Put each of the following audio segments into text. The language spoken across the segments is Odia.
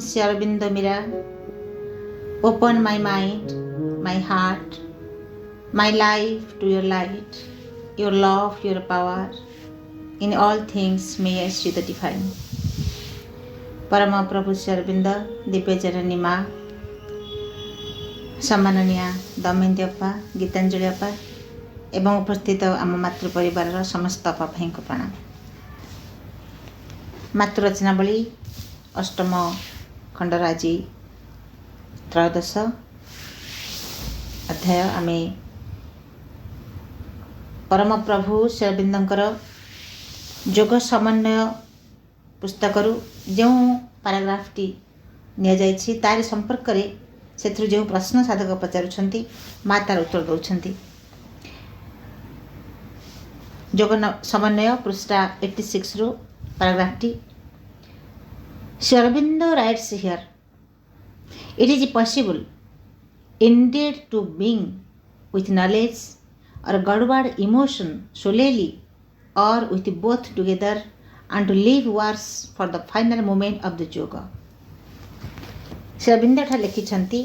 Sri Aurobindo mirror, open my mind, my heart, my life to your light, your love, your power. In all things may I see the divine. परम प्रभु श्री अरविंद दिव्यचरणी माँ सम्माननीय दमयंती अप्पा गीतांजलि अप्पा एवं उपस्थित आम मातृ परिवार समस्त अप्पा भाई को प्रणाम। मातृरचनावली अष्टम खंडर आज त्रयोदश अध्याय आम परम प्रभु श्री अरविंदर जोग समन्वय पुस्तक जो पाराग्राफटी नि तार संपर्क से जो प्रश्न साधक पचारुंट माँ तार उत्तर दौरान जोग समन्वय पृष्ठा 86 रु पाराग्राफटी Shri Aurobindo writes here it is possible indeed to being with knowledge or Godward emotion solely or with both together and to leave worse for the final moment of the yoga. Shri Aurobindo लिखिछंती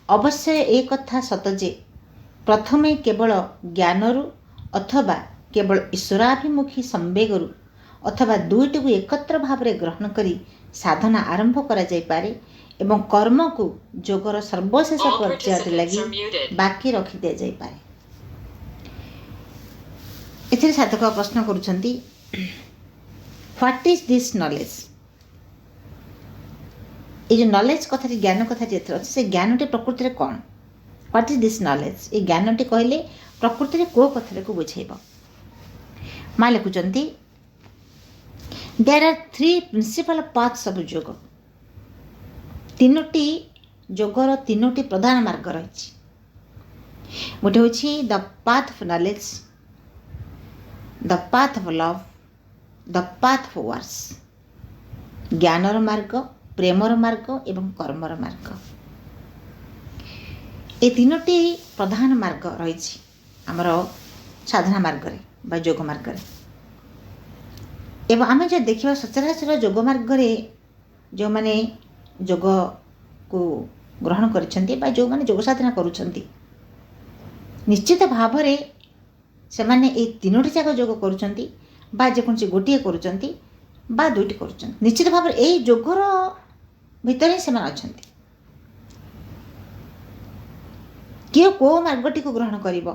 अवश्य एक कथा सत जे प्रथमे केवल ज्ञानरु अथवा केवल ईश्वराभिमुखी संवेगरु अथवा दुईटी को एकत्र भाव ग्रहण करी साधना आरंभ करा जाय पारे एवं कर्म को जोगर सर्वशेष पर्याय लगी बाकी रखी दि जाय पारे। एथिरे साधक प्रश्न करुछंती व्हाट इज दिस नॉलेज। ये जो नॉलेज कथा ज्ञान कथा से ज्ञानटी प्रकृति में कौन व्हाट इज दिस नॉलेज ये ज्ञानटी कहले प्रकृति में को कथा को बुझेब। माँ लिखुचंती there are 3 principal paths of yoga. तीनोटी योगर तीनोटी प्रधान मार्ग रही गोटे हूँ the path of knowledge the path of love the path of works ज्ञानर मार्ग प्रेमर मार्ग एवं कर्मर मार्ग ये तीनोटी प्रधान मार्ग रही आमर साधना मार्ग बा योग मार्ग एवं आम जो देखा सचराचर योग मार्ग जो मैंने योग को ग्रहण करिसेंती बा जो माने योग साधना करुछंती निश्चित भाव रे से माने ए तीनोटी जाक योग करुछंती बा जेकोसी गोटिए करुछंती बा दुईटी करुछंती निश्चित भाव रे ए योगर भितर से माने अछंती। किए को मार्गटी को ग्रहण करिवो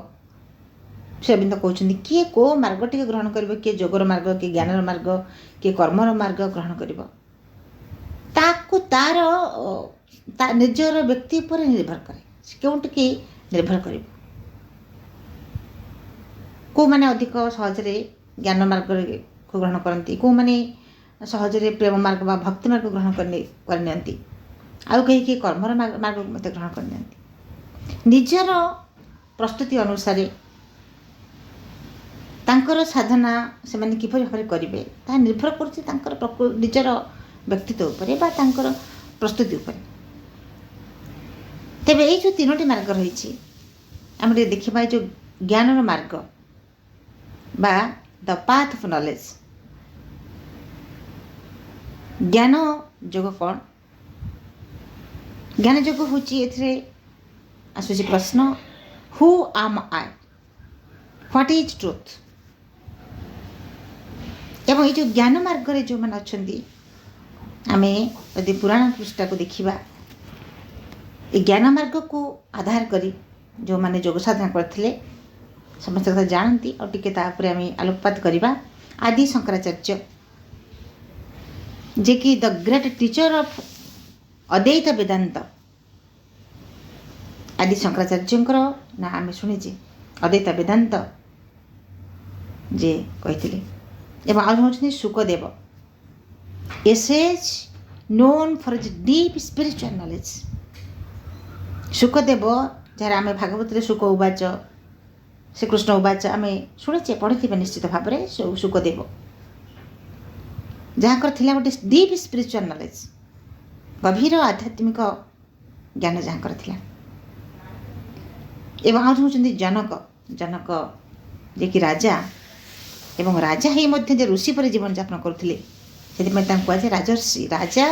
श्री अरविंद कहउछंती किए को मार्गटी को ग्रहण करिवो किए योगर मार्ग किए ज्ञानर मार्ग किए कर्मर मार्ग ग्रहण करिवो ताकू तार निजर व्यक्ति पर निर्भर करे क्योंटि निर्भर कर को मैंने अधिक सहजरे ज्ञान मार्ग को ग्रहण करती को मैंने सहजरे प्रेम मार्ग बा भक्ति मार्ग ग्रहण करनी आउ कहीं कर्मर मार्ग मत ग्रहण करनी निजर प्रस्तुति अनुसार तांकर साधना से माने किपरि भाव करेंगे ता निर्भर कर निजर व्यक्तित्व उपरे बा तांकर प्रस्तुति उपरे। तेबे ये जो तीनोटी मार्ग रही आम देखा जो ज्ञानर मार्ग बा द पाथ ऑफ नॉलेज ज्ञान योग कौन ज्ञान योग हूँ आसूसी प्रश्न हु आम आई व्हाट इज ट्रुथ एवं ये जो ज्ञान मार्ग जो मैंने अच्छा आमे यदि पुराण पृष्ठा को देखा ये ज्ञान मार्ग को आधार करी जो माने योग साधना करते समस्त कथा जानती और टिके तापर आम आलोकपात करवा आदि शंकराचार्य जे कि द ग्रेट टीचर ऑफ अद्वैत वेदांत आदि शंकराचार्य ना आम शुणीचे अद्वैत वेदांत जे कही एवं आज हूँ Shukdev a sage known for his deep spiritual knowledge Shukdev jar आम भागवत शुक उवाच श्रीकृष्ण उवाच आम शुणीचे पढ़ी निश्चित भाव में शुकदेव जहाँ गोटे डीप स्पिरिचुअल नॉलेज गभीर आध्यात्मिक ज्ञान जहाँ एवं आज हूँ जनक जनक जे कि राजा एवं राजा ही ऋषि पर जीवन यापन करते से कहुए राजर्षि राजा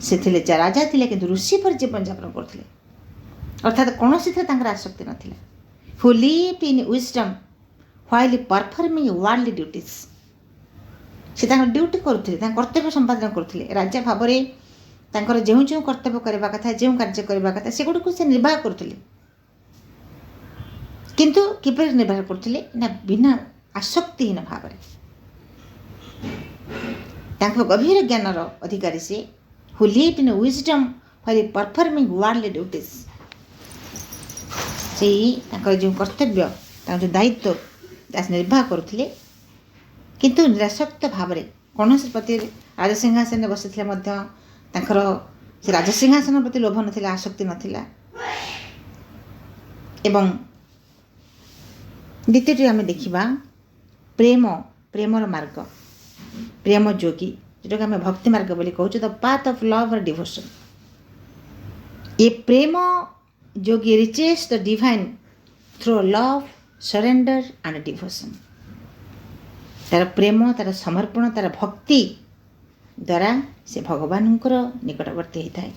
से थिले राजा थिले किंतु ऋषि पर जीवन यापन करथिले अर्थात कौनसी आसक्ति नथिला who lived in wisdom while performing worldly duties से ड्यूटी करुଥିଲେ कर्तव्य संपादन करुଥିଲେ राजा भाव में जो जो कर्तव्य करने कथा जो कार्य करने कथा सेगुड़ से निर्वाह करुଥିଲେ किंतु किपर निर्वाह करुଥିଲେ ना बिना आसक्तिहीन भाव गभीर ज्ञानर अधिकारी से who lived in wisdom while performing worldly duties से जो कर्तव्य जो दायित्व निर्वाह करुଥିଲେ किंतु निरासक्त भाव में कौन प्रति राजसिंहासन बसी से राजसिंहासन प्रति लोभ नाला आसक्ति नाला एवं द्वितीय आम देखा प्रेम प्रेमर मार्ग प्रेम जोगी जोटा आम भक्ति मार्ग बोली कहूँ द पाथ ऑफ लव और डिवोशन ये प्रेम जोगी reaches the divine through love surrender and devotion तार प्रेम तार समर्पण तार भक्ति द्वारा से भगवान निकटवर्ती होता है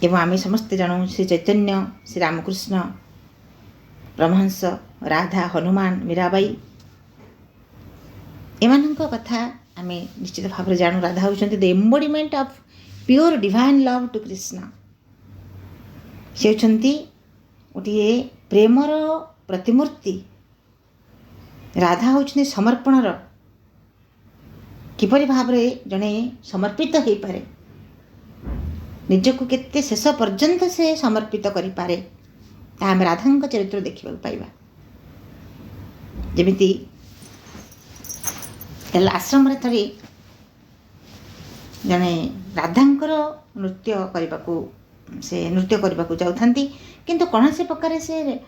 एवं आम समस्ते जानू श्री चैतन्य श्री रामकृष्ण परमहंस राधा हनुमान मीराबाई एमान कथा आम निश्चित भाव में जानू राधा होती the embodiment of pure divine love to Krishna से होती गोटे प्रेमर प्रतिमूर्ति राधा होती समर्पणर किपरि भाव में जड़े समर्पित हो पारे निजक केते शेष पर्यंत से समर्पित करि पारे आम राधा चरित्र देखा पाइबा जमिति आश्रम थे जड़े राधांकर नृत्य करने से नृत्य करने को जाऊँ किंतु कौन से प्रकार से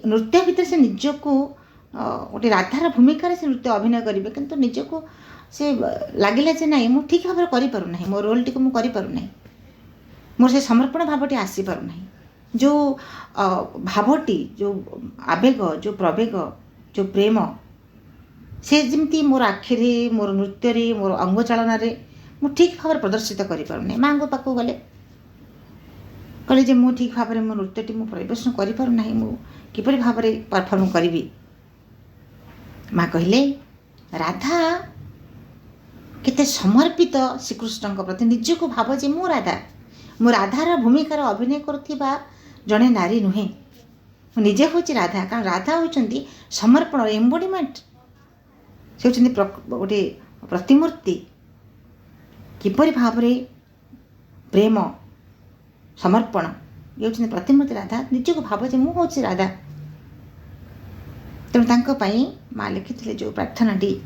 नृत्य भितर से निजक गोटे राधार भूमिका से नृत्य अभिनय करेंगे किंतु निजक से लगिला जे ना मु ठीक भाव में करूँ मो रोल टी मुझे करूँ मोर से समर्पण भावटी आसी पारना जो भावटी जो आवेग जो प्रवेग जो प्रेम से जमी मोर आखिरी मोर नृत्य मोर अंग चालन मु ठीक भाव में प्रदर्शित करूँ माँ को पाक गले कहले जे मु ठीक भाव में मो नृत्यटी मु परिवेशन करूँ किपरि भाव में परफॉर्म करी माँ कहले राधा केते समर्पित श्रीकृष्ण प्रति निजक भाव जे मु राधार भूमिकार अभिनय करुवा जड़े नारी नुहे निजे हूँ राधा कारण राधा होती समर्पण एम्बोडीमेंट से होती गोटे प्रतिमूर्ति किपरि भाव में प्रेम समर्पण ये होती प्रतिमूर्ति राधा निजक भाव जे मु हूँ राधा तेणु माँ लिखी जो प्रार्थनाटी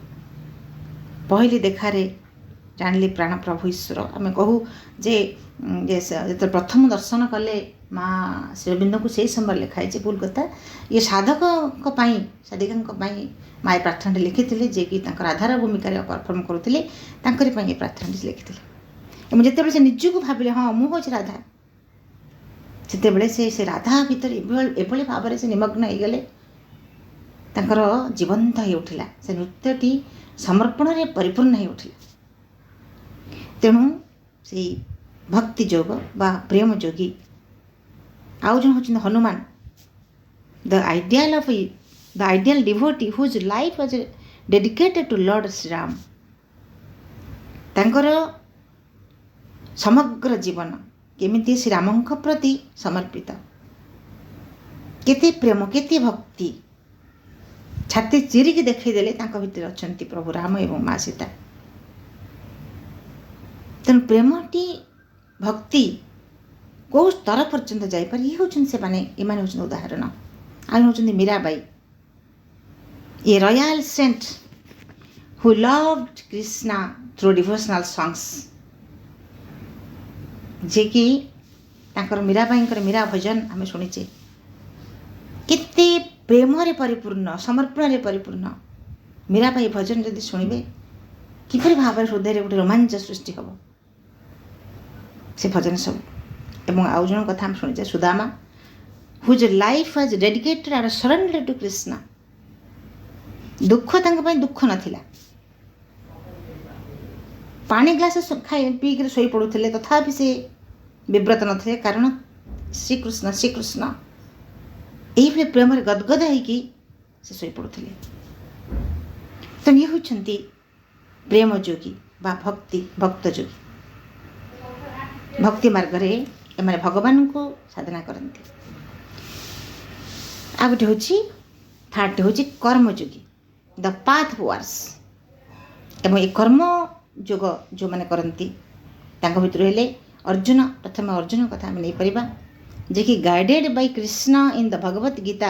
पहली देखारे जानिली प्राण प्रभु ईश्वर आम कहूँ जे जो प्रथम दर्शन कले माँ श्रीअरविंद को से समय लिखाई भूल कथा ये साधक साधिका माँ प्रार्थना लिखी जे कि राधार भूमिका परफॉर्म करुले ये प्रार्थना लिखी जिते से निजक भाविले हाँ मुझे राधा से राधा भीतर एभली भाव से निमग्न हो गले जीवंत हो उठिला से नृत्यटी समर्पण में परिपूर्ण हो उठिला तेणु से भक्ति जोग बा प्रेम जोगी आउ जन होचन Hanuman the ideal devotee whose life was dedicated to Lord Shri Ram तांकर समग्र जीवन केमिति श्री राम प्रति समर्पित केते प्रेम केते भक्ति छाती चिरिकी देखईदेले भितर अच्छा प्रभु राम एवं माँ सीता तेणु प्रेमटी भक्ति कौ स्तर पर्यंत जापर ये होती से ये उदाहरण आम होती मीराबाई ये royal saint who loved Krishna through devotional songs जे कि मीराबाई मीरा भजन आम शुणीचे केते प्रेम परिपूर्ण समर्पण परिपूर्ण मीराबाई भजन जदि शुणवे किपरि भाव हृदय गोटे रोमांच सृष्टि हम से भजन सब एवं आउ जन कथा हम शुणीचे Sudama whose life was dedicated and surrender to Krishna दुख दुख नथिला ପାଣି ଗ୍ଲାସ ପିଇକିରି ଶୋଇ ପଡ଼ୁଥିଲେ, ତଥାପି ସେ ବିବ୍ରତ ନଥିଲେ, କାରଣ ଶ୍ରୀକୃଷ୍ଣ ଶ୍ରୀକୃଷ୍ଣ ଏଇଭଳି ପ୍ରେମରେ ଗଦଗଦ ହେଇକି ସେ ଶୋଇପଡ଼ୁଥିଲେ। ତ ଇଏ ହେଉଛନ୍ତି ପ୍ରେମ ଯୋଗୀ ବା ଭକ୍ତ ଯୋଗୀ। ଭକ୍ତି ମାର୍ଗରେ ଏମାନେ ଭଗବାନଙ୍କୁ ସାଧନା କରନ୍ତି। ଆଉ ଗୋଟେ ହେଉଛି ଥାର୍ଡ଼ଟି ହେଉଛି କର୍ମଯୋଗୀ, ଦ ପାଥ୍ ୱାର୍ସ। ଏବଂ ଏ କର୍ମ ଯୋଗ ଯେଉଁମାନେ କରନ୍ତି ତାଙ୍କ ଭିତରୁ ହେଲେ ଅର୍ଜୁନ। ପ୍ରଥମେ ଅର୍ଜୁନ କଥା ଆମେ ନେଇପାରିବା, ଯିଏକି guided by Krishna in the Bhagavad Gita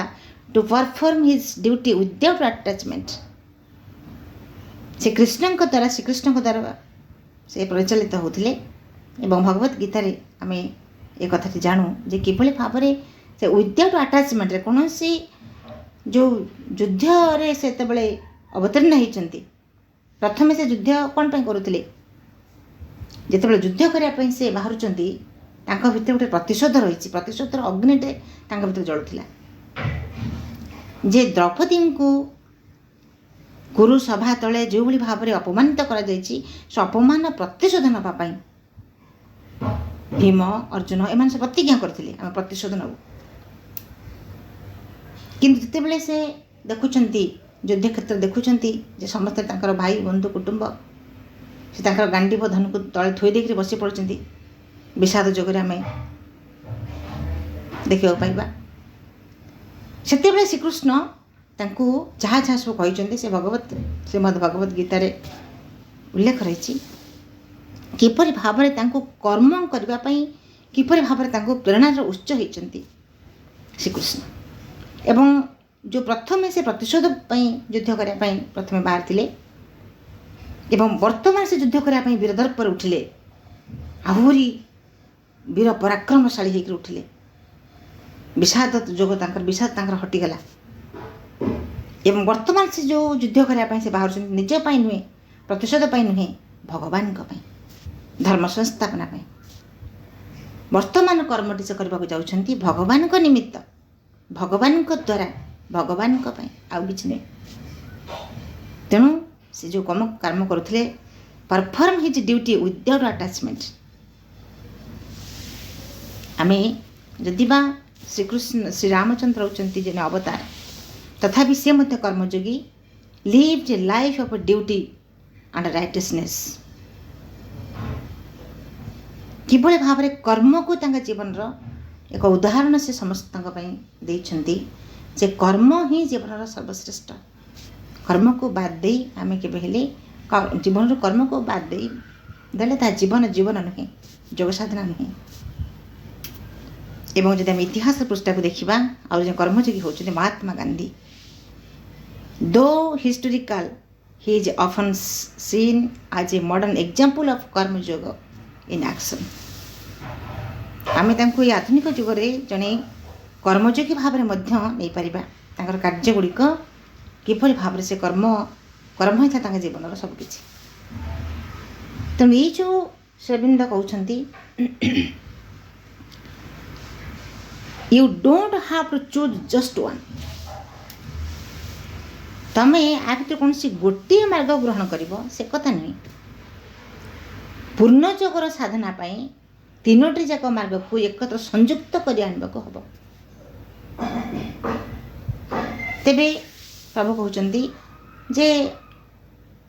to perform his duty without attachment. ସେ କୃଷ୍ଣଙ୍କ ଦ୍ୱାରା ଶ୍ରୀକୃଷ୍ଣଙ୍କ ଦ୍ୱାରା ସେ ପରିଚାଳିତ ହେଉଥିଲେ। ଏବଂ ଭଗବତ ଗୀତାରେ ଆମେ ଏ କଥାଟି ଜାଣୁ ଯେ କିଭଳି ଭାବରେ ସେ ୱିଦାଉଟ୍ ଆଟାଚମେଣ୍ଟରେ କୌଣସି ଯେଉଁ ଯୁଦ୍ଧରେ ସେ ଯେତେବେଳେ ଅବତୀର୍ଣ୍ଣ ହେଇଛନ୍ତି, ପ୍ରଥମେ ସେ ଯୁଦ୍ଧ କ'ଣ ପାଇଁ କରୁଥିଲେ? ଯେତେବେଳେ ଯୁଦ୍ଧ କରିବା ପାଇଁ ସେ ବାହାରୁଛନ୍ତି, ତାଙ୍କ ଭିତରେ ଗୋଟେ ପ୍ରତିଶୋଧ ରହିଛି। ପ୍ରତିଶୋଧର ଅଗ୍ନିଟେ ତାଙ୍କ ଭିତରେ ଜଳୁଥିଲା। ଯେ ଦ୍ରୌପଦୀଙ୍କୁ କୁରୁ ସଭା ତଳେ ଯେଉଁଭଳି ଭାବରେ ଅପମାନିତ କରାଯାଇଛି, ସେ ଅପମାନ ପ୍ରତିଶୋଧ ନେବା ପାଇଁ ଭୀମ, ଅର୍ଜୁନ ଏମାନେ ସେ ପ୍ରତିଜ୍ଞା କରିଥିଲେ, ଆମେ ପ୍ରତିଶୋଧ ନେବୁ। କିନ୍ତୁ ଯେତେବେଳେ ସେ ଦେଖୁଛନ୍ତି, ଯୁଦ୍ଧ କ୍ଷେତ୍ରରେ ଦେଖୁଛନ୍ତି ଯେ ସମସ୍ତେ ତାଙ୍କର ଭାଇ ବନ୍ଧୁ କୁଟୁମ୍ବ, ସେ ତାଙ୍କର ଗାଣ୍ଡିବ ଧନୁକୁ ତଳେ ଥୋଇ ଦେଇକରି ବସି ପଡ଼ୁଛନ୍ତି, ବିଷାଦ ଯୋଗରେ ଆମେ ଦେଖିବାକୁ ପାଇବା। ସେତେବେଳେ ଶ୍ରୀକୃଷ୍ଣ ତାଙ୍କୁ ଯାହା ଯାହା ସବୁ କହିଛନ୍ତି, ସେ ଶ୍ରୀମଦ୍ ଭଗବତ ଗୀତାରେ ଉଲ୍ଲେଖ ରହିଛି, କିପରି ଭାବରେ ତାଙ୍କୁ କର୍ମ କରିବା ପାଇଁ, କିପରି ଭାବରେ ତାଙ୍କୁ ପ୍ରେରଣାର ଉତ୍ସ ହୋଇଛନ୍ତି ଶ୍ରୀକୃଷ୍ଣ। ଏବଂ ଯେଉଁ ପ୍ରଥମେ ସେ ପ୍ରତିଶୋଧ ପାଇଁ ଯୁଦ୍ଧ କରିବା ପାଇଁ ପ୍ରଥମେ ବାହାରିଥିଲେ, ଏବଂ ବର୍ତ୍ତମାନ ସେ ଯୁଦ୍ଧ କରିବା ପାଇଁ ବୀର ଦର୍ପରେ ଉଠିଲେ, ଆହୁରି ବୀର ପରାକ୍ରମଶାଳୀ ହେଇକରି ଉଠିଲେ। ବିଷାଦ ଯୋଗ ତାଙ୍କର ହଟିଗଲା। ଏବଂ ବର୍ତ୍ତମାନ ସେ ଯେଉଁ ଯୁଦ୍ଧ କରିବା ପାଇଁ ସେ ବାହାରୁଛନ୍ତି, ନିଜ ପାଇଁ ନୁହେଁ, ପ୍ରତିଶୋଧ ପାଇଁ ନୁହେଁ, ଭଗବାନଙ୍କ ପାଇଁ, ଧର୍ମ ସଂସ୍ଥାପନା ପାଇଁ। ବର୍ତ୍ତମାନ କର୍ମଟି ସେ କରିବାକୁ ଯାଉଛନ୍ତି ଭଗବାନଙ୍କ ନିମିତ୍ତ, ଭଗବାନଙ୍କ ଦ୍ୱାରା, ଭଗବାନଙ୍କ ପାଇଁ, ଆଉ କିଛି ନୁହେଁ। ତେଣୁ ସେ ଯେଉଁ କର୍ମ କରୁଥିଲେ, perform his duty without attachment. ଆମେ ଯଦି ବା ଶ୍ରୀରାମଚନ୍ଦ୍ର ହେଉଛନ୍ତି ଜଣେ ଅବତାର, ତଥାପି ସେ ମଧ୍ୟ କର୍ମଯୋଗୀ, lived a life of duty and righteousness. କିଭଳି ଭାବରେ କର୍ମକୁ ତାଙ୍କ ଜୀବନର ଏକ ଉଦାହରଣ ସେ ସମସ୍ତଙ୍କ ପାଇଁ ଦେଇଛନ୍ତି, ଯେ କର୍ମ ହିଁ ଜୀବନର ସର୍ବଶ୍ରେଷ୍ଠ। କର୍ମକୁ ବାଦ ଦେଇ ଆମେ କେବେ ହେଲେ ଜୀବନରୁ କର୍ମକୁ ବାଦ ଦେଲେ ତାହା ଜୀବନ ନୁହେଁ, ଯୋଗ ସାଧନା ନୁହେଁ। ଏବଂ ଯଦି ଆମେ ଇତିହାସ ପୃଷ୍ଠାକୁ ଦେଖିବା, ଆଉ ଜଣେ କର୍ମଯୋଗୀ ହେଉଛନ୍ତି Mahatma Gandhi. Though historical, he is often seen as a modern example of karmayoga in action. ଆମେ ତାଙ୍କୁ ଏହି ଆଧୁନିକ ଯୁଗରେ ଜଣେ କର୍ମଯୋଗୀ ଭାବରେ ମଧ୍ୟ ନେଇପାରିବା। ତାଙ୍କର କାର୍ଯ୍ୟଗୁଡ଼ିକ କିପରି ଭାବରେ ସେ କର୍ମ ହେଇଥାଏ ତାଙ୍କ ଜୀବନର ସବୁକିଛି। ତେଣୁ ଏଇ ଯେଉଁ ଶ୍ରୀଅରବିନ୍ଦ କହୁଛନ୍ତି, you don't have to choose just one. ତମେ ଆ ଭିତରେ କୌଣସି ଗୋଟିଏ ମାର୍ଗ ଗ୍ରହଣ କରିବ, ସେ କଥା ନୁହେଁ। ପୂର୍ଣ୍ଣ ଯୋଗର ସାଧନା ପାଇଁ ତିନୋଟି ଯାକ ମାର୍ଗକୁ ଏକତ୍ର ସଂଯୁକ୍ତ କରି ଆଣିବାକୁ ହେବ। ତେବେ ପ୍ରଭୁ କହୁଛନ୍ତି ଯେ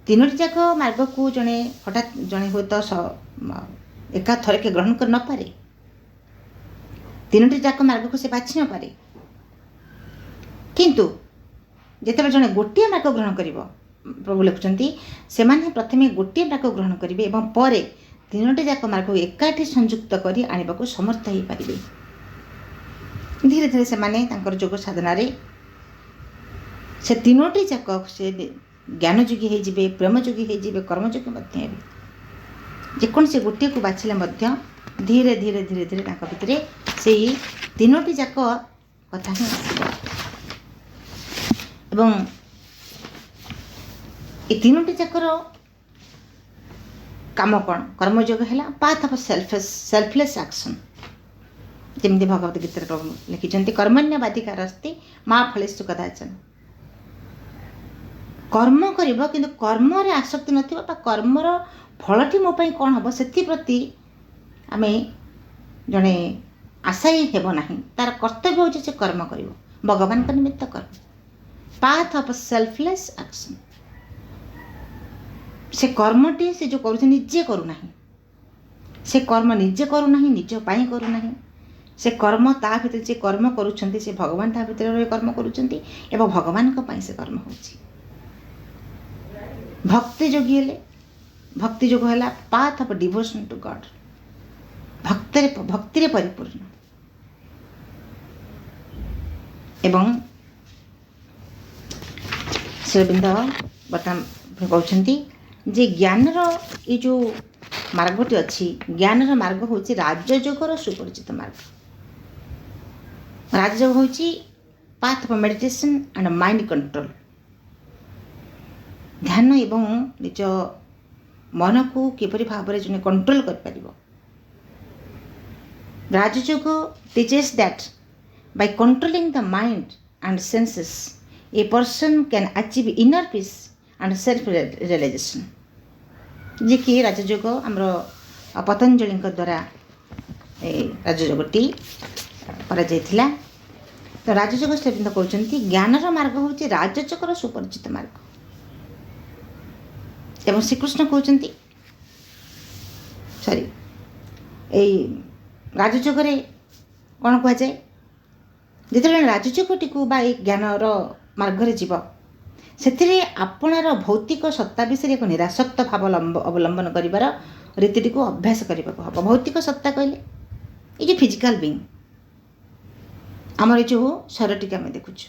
ତିନୋଟି ଯାକ ମାର୍ଗକୁ ଜଣେ ହୁଏତ ଏକାଥରକେ ଗ୍ରହଣ କରି ନପାରେ, ତିନୋଟି ଯାକ ମାର୍ଗକୁ ସେ ବାଛି ନପାରେ। କିନ୍ତୁ ଯେତେବେଳେ ଜଣେ ଗୋଟିଏ ମାର୍ଗ ଗ୍ରହଣ କରିବ, ପ୍ରଭୁ ଲେଖୁଛନ୍ତି, ସେମାନେ ପ୍ରଥମେ ଗୋଟିଏ ମାର୍ଗ ଗ୍ରହଣ କରିବେ ଏବଂ ପରେ ତିନୋଟି ଯାକ ମାର୍ଗକୁ ଏକାଠି ସଂଯୁକ୍ତ କରି ଆଣିବାକୁ ସମର୍ଥ ହୋଇପାରିବେ। ଧୀରେ ଧୀରେ ସେମାନେ ତାଙ୍କର ଯୋଗ ସାଧନାରେ ସେ ତିନୋଟି ଯାକ ସେ ଜ୍ଞାନଯୋଗୀ ହେଇଯିବେ, ପ୍ରେମଯୋଗୀ ହେଇଯିବେ, କର୍ମଯୋଗୀ ମଧ୍ୟ ହେବେ। ଯେକୌଣସି ଗୋଟିଏକୁ ବାଛିଲେ ମଧ୍ୟ ଧୀରେ ଧୀରେ ଧୀରେ ଧୀରେ ତାଙ୍କ ଭିତରେ ସେଇ ତିନୋଟି ଯାକ କଥା ହିଁ ଆସିବ। ଏବଂ ଏ ତିନୋଟି ଯାକର କାମ କ'ଣ? କର୍ମଯୋଗ ହେଲା ପାଥ୍ ଅଫ୍ ସେଲ୍ଫଲେସ୍ ଆକ୍ସନ୍। ଯେମିତି ଭଗବତ ଗୀତାରେ ପ୍ରଭୁ ଲେଖିଛନ୍ତି, କର୍ମଣ୍ୟବାଧିକାରସ୍ତି ମା ଫଳେଷୁ କଦାଚନ। କର୍ମ କରିବ କିନ୍ତୁ କର୍ମରେ ଆସକ୍ତି ନଥିବ ବା କର୍ମର फलटी मो ପାଇଁ କ'ଣ ହେବ ସେଥିପ୍ରତି ଆମେ ଜଣେ ଆଶାୟୀ ହେବ ନାହିଁ। ତାର କର୍ତ୍ତବ୍ୟ ହେଉଛି ସେ କର୍ମ କରିବ, ଭଗବାନଙ୍କ ନିମିତ୍ତ କର୍ମ। Path of selfless action. ସେ କର୍ମଟି ସେ ଯେଉଁ କରୁଛି ନିଜେ କରୁନାହିଁ, ସେ କର୍ମ ନିଜେ କରୁନାହିଁ, ନିଜ ପାଇଁ କରୁନାହିଁ। ସେ କର୍ମ ତା ଭିତରେ ଯେ କର୍ମ କରୁଛନ୍ତି ସେ ଭଗବାନ ତା ଭିତରେ ରହି କର୍ମ କରୁଛନ୍ତି ଏବଂ ଭଗବାନଙ୍କ ପାଇଁ ସେ କର୍ମ ହେଉଛି। ଭକ୍ତି ଯୋଗୀ ହେଲେ, ଭକ୍ତି ଯୋଗ ହେଲା ପାଥ୍ ଅଫ୍ ଡିଭୋସନ୍ ଟୁ ଗଡ୍। ଭକ୍ତିରେ ପରିପୂର୍ଣ୍ଣ। ଏବଂ ଶ୍ରୀଅରବିନ୍ଦ ବର୍ତ୍ତମାନ କହୁଛନ୍ତି ଯେ ଜ୍ଞାନର ଏ ଯେଉଁ ମାର୍ଗଟି ଅଛି, ଜ୍ଞାନର ମାର୍ଗ ହେଉଛି ରାଜଯୋଗର ସୁପରିଚିତ ମାର୍ଗ। ରାଜଯୋଗ ହେଉଛି path of meditation and mind control. ଧ୍ୟାନ ଏବଂ ନିଜ ମନକୁ କିପରି ଭାବରେ ଜଣେ କଣ୍ଟ୍ରୋଲ କରିପାରିବ। ରାଜଯୋଗ teaches that by controlling the mind and senses a person can achieve inner peace and self realization। ଯେ କି ରାଜଯୋଗ ଆମର ପତଞ୍ଜଳିଙ୍କ ଦ୍ୱାରା ଏ ରାଜଯୋଗଟି କରାଯାଇଥିଲା। ତ ରାଜଯୋଗ ଶ୍ରୀଅରବିନ୍ଦ କହୁଛନ୍ତି ଜ୍ଞାନର ମାର୍ଗ ହେଉଛି ରାଜଯୋଗର ସୁପରିଚିତ ମାର୍ଗ। ଏବଂ ଶ୍ରୀକୃଷ୍ଣ କହୁଛନ୍ତି ଏଇ ରାଜଯୋଗରେ କ'ଣ କୁହାଯାଏ, ଯେତେବେଳେ ରାଜଯୋଗଟିକୁ ବା ଏଇ ଜ୍ଞାନର ମାର୍ଗରେ ଯିବ ସେଥିରେ ଆପଣାର ଭୌତିକ ସତ୍ତା ବିଷୟରେ ଏକ ନିରାସକ୍ତ ଭାବ ଅବଲମ୍ବନ କରିବାର ରୀତିଟିକୁ ଅଭ୍ୟାସ କରିବାକୁ ହେବ। ଭୌତିକ ସତ୍ତା କହିଲେ ଏଇ ଯେଉଁ ଫିଜିକାଲ ବିଙ୍ଗ, ଆମର ଏଇ ଯେଉଁ ଶରୀରଟିକୁ ଆମେ ଦେଖୁଛୁ,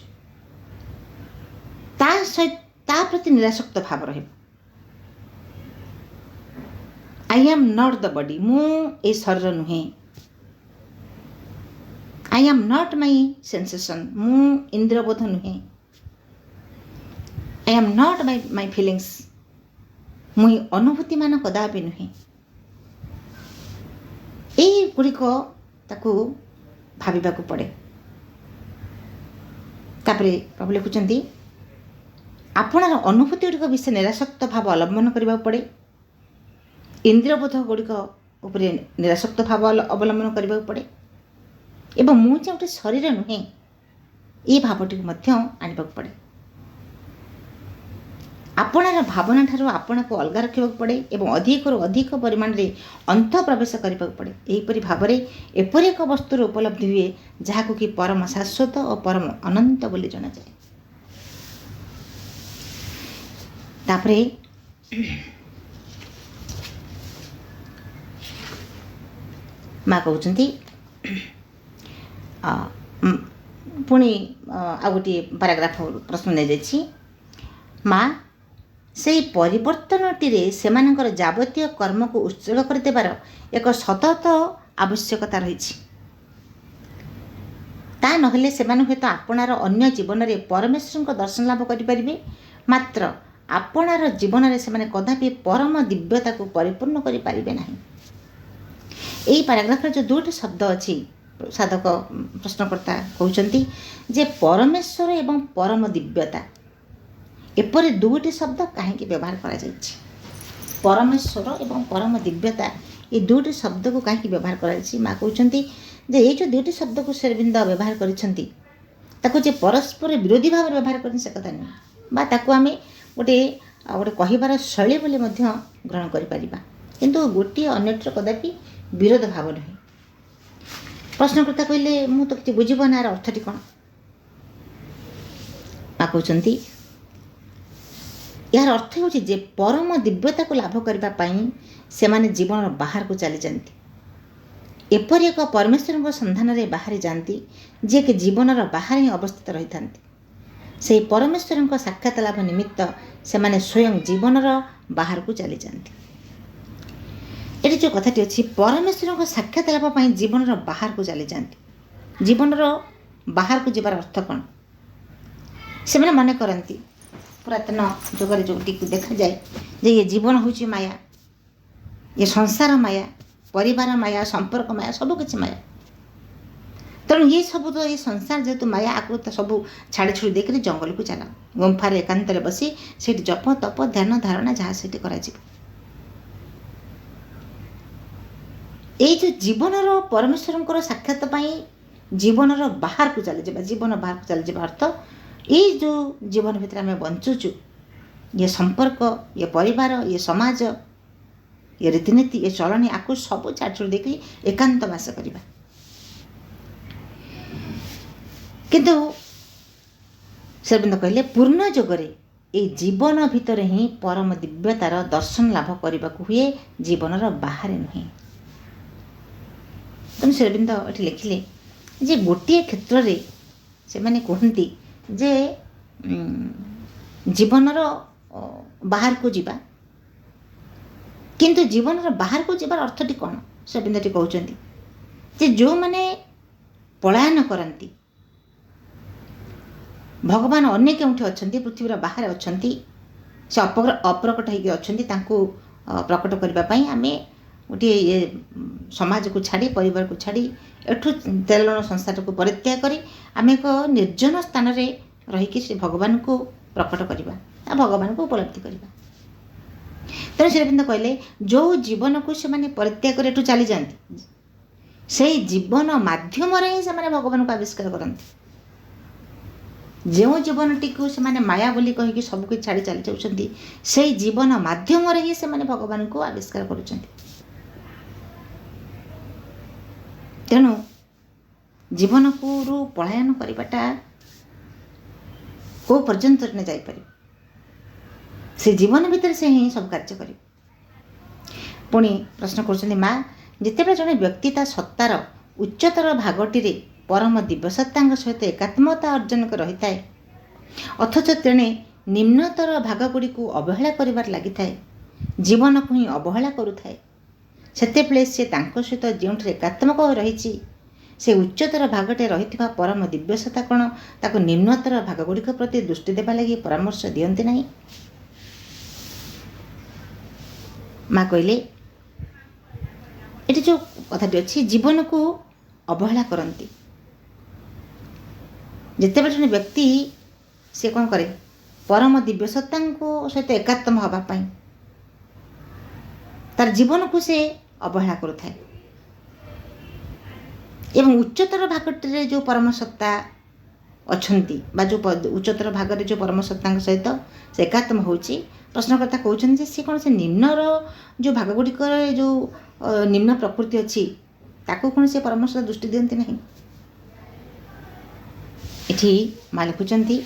ତା ପ୍ରତି ନିରାସକ୍ତ ଭାବ ରହିବ। I am not the body, ମୁଁ ଏଇ ଶରୀର ନୁହେଁ। I am not my sensation, ମୁଁ ଇନ୍ଦ୍ରିୟବୋଧ ନୁହେଁ। I am not my feelings, ମୁଁ ଅନୁଭୂତିମାନ କଦାପି ନୁହେଁ। ଏଇଗୁଡ଼ିକ ତାକୁ ଭାବିବାକୁ ପଡ଼େ। ତାପରେ ପ୍ରଭୁ ଲେଖୁଛନ୍ତି ଆପଣାର ଅନୁଭୂତି ଗୁଡ଼ିକ ବିଷୟ ନିରାସକ୍ତ ଭାବ ଅବଲମ୍ବନ କରିବାକୁ ପଡ଼େ। ଇନ୍ଦ୍ରିୟବୋଧ ଗୁଡ଼ିକ ଉପରେ ନିରାସକ୍ତ ଭାବ ଅବଲମ୍ବନ କରିବାକୁ ପଡ଼େ। ଏବଂ ମୁଁ ଯେ ଗୋଟେ ଶରୀର ନୁହେଁ ଏ ଭାବଟିକୁ ମଧ୍ୟ ଆଣିବାକୁ ପଡ଼େ। ଆପଣାର ଭାବନା ଠାରୁ ଆପଣାକୁ ଅଲଗା ରଖିବାକୁ ପଡ଼େ ଏବଂ ଅଧିକରୁ ଅଧିକ ପରିମାଣରେ ଅନ୍ତଃପ୍ରବେଶ କରିବାକୁ ପଡ଼େ। ଏହିପରି ଭାବରେ ଏପରି ଏକ ବସ୍ତୁର ଉପଲବ୍ଧି ହୁଏ ଯାହାକୁ କି ପରମ ଶାଶ୍ୱତ ଓ ପରମ ଅନନ୍ତ ବୋଲି ଜଣାଯାଏ। ତାପରେ ମା କହୁଛନ୍ତି ପୁଣି ଆଉ ଗୋଟିଏ ପାରାଗ୍ରାଫ ପ୍ରଶ୍ନ ନିଆଯାଇଛି। ମା ସେହି ପରିବର୍ତ୍ତନଟିରେ ସେମାନଙ୍କର ଯାବତୀୟ କର୍ମକୁ ଉତ୍ସର୍ଗ କରିଦେବାର ଏକ ସତତ ଆବଶ୍ୟକତା ରହିଛି। ତା ନହେଲେ ସେମାନେ ହୁଏତ ଆପଣାର ଅନ୍ୟ ଜୀବନରେ ପରମେଶ୍ୱରଙ୍କ ଦର୍ଶନ ଲାଭ କରିପାରିବେ, ମାତ୍ର ଆପଣାର ଜୀବନରେ ସେମାନେ କଦାପି ପରମ ଦିବ୍ୟତାକୁ ପରିପୂର୍ଣ୍ଣ କରିପାରିବେ ନାହିଁ। ଏହି ପାରାଗ୍ରାଫରେ ଯେଉଁ ଦୁଇଟି ଶବ୍ଦ ଅଛି, ସାଧକ ପ୍ରଶ୍ନକର୍ତ୍ତା କହୁଛନ୍ତି ଯେ ପରମେଶ୍ୱର ଏବଂ ପରମ ଦିବ୍ୟତା, ଏପରି ଦୁଇଟି ଶବ୍ଦ କାହିଁକି ବ୍ୟବହାର କରାଯାଇଛି? ପରମେଶ୍ୱର ଏବଂ ପରମ ଦିବ୍ୟତା ଏ ଦୁଇଟି ଶବ୍ଦକୁ କାହିଁକି ବ୍ୟବହାର କରାଯାଇଛି? ମା କହୁଛନ୍ତି ଯେ ଏଇ ଯେଉଁ ଦୁଇଟି ଶବ୍ଦକୁ ଶ୍ରୀଅରବିନ୍ଦ ବ୍ୟବହାର କରିଛନ୍ତି ତାକୁ ଯେ ପରସ୍ପର ବିରୋଧୀ ଭାବରେ ବ୍ୟବହାର କରିଛନ୍ତି ସେ କଥା ନୁହେଁ, ବା ତାକୁ ଆମେ ଗୋଟେ କହିବାର ଶୈଳୀ ବୋଲି ମଧ୍ୟ ଗ୍ରହଣ କରିପାରିବା, କିନ୍ତୁ ଗୋଟିଏ ଅନ୍ୟଟିର କଦାପି ବିରୋଧ ଭାବ ନୁହେଁ। ପ୍ରଶ୍ନକର୍ତ୍ତା କହିଲେ ମୁଁ ତ କିଛି ବୁଝିପାରୁନି ଏହାର ଅର୍ଥଟି କ'ଣ? ମା କହୁଛନ୍ତି ଏହାର ଅର୍ଥ ହେଉଛି ଯେ ପରମ ଦିବ୍ୟତାକୁ ଲାଭ କରିବା ପାଇଁ ସେମାନେ ଜୀବନର ବାହାରକୁ ଚାଲିଯାଆନ୍ତି। ଏପରି ଏକ ପରମେଶ୍ୱରଙ୍କ ସନ୍ଧାନରେ ବାହାରି ଯାଆନ୍ତି ଯିଏକି ଜୀବନର ବାହାରେ ହିଁ ଅବସ୍ଥିତ ରହିଥାନ୍ତି। ସେହି ପରମେଶ୍ୱରଙ୍କ ସାକ୍ଷାତ ଲାଭ ନିମିତ୍ତ ସେମାନେ ସ୍ୱୟଂ ଜୀବନର ବାହାରକୁ ଚାଲିଯାଆନ୍ତି। ଏଠି ଯେଉଁ କଥାଟି ଅଛି, ପରମେଶ୍ୱରଙ୍କ ସାକ୍ଷାତ ଲାଭ ପାଇଁ ଜୀବନର ବାହାରକୁ ଚାଲିଯାଆନ୍ତି। ଜୀବନର ବାହାରକୁ ଯିବାର ଅର୍ଥ କ'ଣ? ସେମାନେ ମନେ କରନ୍ତି ପୁରାତନ ଯୁଗରେ ଯେଉଁଟିକୁ ଦେଖାଯାଏ ଯେ ଏ ଜୀବନ ହେଉଛି ମାୟା, ଏ ସଂସାର ମାୟା, ପରିବାର ମାୟା, ସମ୍ପର୍କ ମାୟା, ସବୁକିଛି ମାୟା। ତେଣୁ ଏ ସବୁ ତ ଏ ସଂସାର ଯେହେତୁ ମାୟା, ଆକୁ ତ ସବୁ ଛାଡ଼ି ଛୁଡ଼ି ଦେଇକରି ଜଙ୍ଗଲକୁ ଚାଲ, ଗୁମ୍ଫାରେ ଏକାନ୍ତରେ ବସି ସେଇଠି ଜପ ତପ ଧ୍ୟାନ ଧାରଣା ଯାହା ସେଇଠି କରାଯିବ। ଏଇ ଯେଉଁ ଜୀବନର ପରମେଶ୍ୱରଙ୍କର ସାକ୍ଷାତ ପାଇଁ ଜୀବନର ବାହାରକୁ ଚାଲିଯିବା, ଜୀବନ ବାହାରକୁ ଚାଲିଯିବା ଅର୍ଥ ଏଇ ଯେଉଁ ଜୀବନ ଭିତରେ ଆମେ ବଞ୍ଚୁଛୁ, ଇଏ ସମ୍ପର୍କ, ଇଏ ପରିବାର, ଇଏ ସମାଜ, ଇଏ ରୀତିନୀତି, ଏ ଚଳଣି, ଆକୁ ସବୁ ଛାଡ଼ି ଦେଇକି ଏକାନ୍ତ ବାସ କରିବା। କିନ୍ତୁ ଶ୍ରୀଅରବିନ୍ଦ କହିଲେ ପୂର୍ଣ୍ଣ ଯୋଗରେ ଏଇ ଜୀବନ ଭିତରେ ହିଁ ପରମ ଦିବ୍ୟତାର ଦର୍ଶନ ଲାଭ କରିବାକୁ ହୁଏ, ଜୀବନର ବାହାରେ ନୁହେଁ। ତେଣୁ ଶ୍ରୀଅରବିନ୍ଦ ଏଠି ଲେଖିଲେ ଯେ ଗୋଟିଏ କ୍ଷେତ୍ରରେ ସେମାନେ କୁହନ୍ତି ଯେ ଜୀବନର ବାହାରକୁ ଯିବା, କିନ୍ତୁ ଜୀବନର ବାହାରକୁ ଯିବାର ଅର୍ଥଟି କ'ଣ? ଶ୍ରୀଅରବିନ୍ଦ ଏଠି କହୁଛନ୍ତି ଯେ ଯେଉଁମାନେ ପଳାୟନ କରନ୍ତି, ଭଗବାନ ଅନ୍ୟ କେଉଁଠି ଅଛନ୍ତି, ପୃଥିବୀର ବାହାରେ ଅଛନ୍ତି, ସେ ଅପ୍ରକଟ ହେଇକି ଅଛନ୍ତି, ତାଙ୍କୁ ପ୍ରକଟ କରିବା ପାଇଁ ଆମେ ଗୋଟିଏ ସମାଜକୁ ଛାଡ଼ି, ପରିବାରକୁ ଛାଡ଼ି, ଏଠୁ ତେଲଣ ସଂସାରକୁ ପରିତ୍ୟାଗ କରି ଆମେ ଏକ ନିର୍ଜନ ସ୍ଥାନରେ ରହିକି ସେ ଭଗବାନଙ୍କୁ ପ୍ରକଟ କରିବା, ଭଗବାନଙ୍କୁ ଉପଲବ୍ଧି କରିବା। ତେଣୁ ଶ୍ରୀଅରବିନ୍ଦ କହିଲେ ଯେଉଁ ଜୀବନକୁ ସେମାନେ ପରିତ୍ୟାଗ କରି ଏଠୁ ଚାଲିଯାଆନ୍ତି, ସେଇ ଜୀବନ ମାଧ୍ୟମରେ ହିଁ ସେମାନେ ଭଗବାନଙ୍କୁ ଆବିଷ୍କାର କରନ୍ତି। ଯେଉଁ ଜୀବନଟିକୁ ସେମାନେ ମାୟା ବୋଲି କହିକି ସବୁକି ଛାଡ଼ି ଚାଲି ଯାଉଛନ୍ତି, ସେଇ ଜୀବନ ମାଧ୍ୟମରେ ହିଁ ସେମାନେ ଭଗବାନଙ୍କୁ ଆବିଷ୍କାର କରୁଛନ୍ତି। ତେଣୁ ଜୀବନରୁ ପଳାୟନ କରିବାଟା କେଉଁ ପର୍ଯ୍ୟନ୍ତ ଯାଇପାରିବ, ସେ ଜୀବନ ଭିତରେ ସେ ହିଁ ସବୁ କାର୍ଯ୍ୟ କରିବ। ପୁଣି ପ୍ରଶ୍ନ କରୁଛନ୍ତି, ମା, ଯେତେବେଳେ ଜଣେ ବ୍ୟକ୍ତି ତା ସତ୍ତାର ଉଚ୍ଚତର ଭାଗଟିରେ ପରମ ଦିବ୍ୟସତ୍ତାଙ୍କ ସହିତ ଏକାତ୍ମତା ଅର୍ଜନ କରି ରହିଥାଏ, ଅଥଚ ତେଣେ ନିମ୍ନତର ଭାଗଗୁଡ଼ିକୁ ଅବହେଳା କରିବାରେ ଲାଗିଥାଏ, ଜୀବନକୁ ହିଁ ଅବହେଳା କରୁଥାଏ, ସେତେବେଳେ ସେ ତାଙ୍କ ସହିତ ଯେଉଁଠାରେ ଏକାତ୍ମକ ରହିଛି, ସେ ଉଚ୍ଚତର ଭାଗଟେ ରହିଥିବା ପରମ ଦିବ୍ୟସତ୍ତା କ'ଣ ତାକୁ ନିମ୍ନତର ଭାଗଗୁଡ଼ିକ ପ୍ରତି ଦୃଷ୍ଟି ଦେବା ଲାଗି ପରାମର୍ଶ ଦିଅନ୍ତି ନାହିଁ? ମା କହିଲେ ଏଠି ଯେଉଁ କଥାଟି ଅଛି, ଜୀବନକୁ ଅବହେଳା କରନ୍ତି। ଯେତେବେଳେ ଜଣେ ବ୍ୟକ୍ତି ସେ କ'ଣ କରେ, ପରମ ଦିବ୍ୟସତ୍ତାଙ୍କ ସହିତ ଏକାତ୍ମ ହେବା ପାଇଁ ତାର ଜୀବନକୁ ସେ ଅବହେଳା କରୁଥାଏ, ଏବଂ ଉଚ୍ଚତର ଭାଗଟିରେ ଯେଉଁ ପରମସତ୍ତା ଅଛନ୍ତି ବା ଯେଉଁ ଉଚ୍ଚତର ଭାଗରେ ଯେଉଁ ପରମସତ୍ତାଙ୍କ ସହିତ ସେ ଏକାତ୍ମ ହେଉଛି, ପ୍ରଶ୍ନକର୍ତ୍ତା କହୁଛନ୍ତି ଯେ ସେ କ'ଣ ସେ ନିମ୍ନର ଯେଉଁ ଭାଗ ଗୁଡ଼ିକରେ ଯେଉଁ ନିମ୍ନ ପ୍ରକୃତି ଅଛି, ତାକୁ କ'ଣ ସେ ପରମସତ୍ତା ଦୃଷ୍ଟି ଦିଅନ୍ତି ନାହିଁ? ଏଠି ମା ଲେଖୁଛନ୍ତି,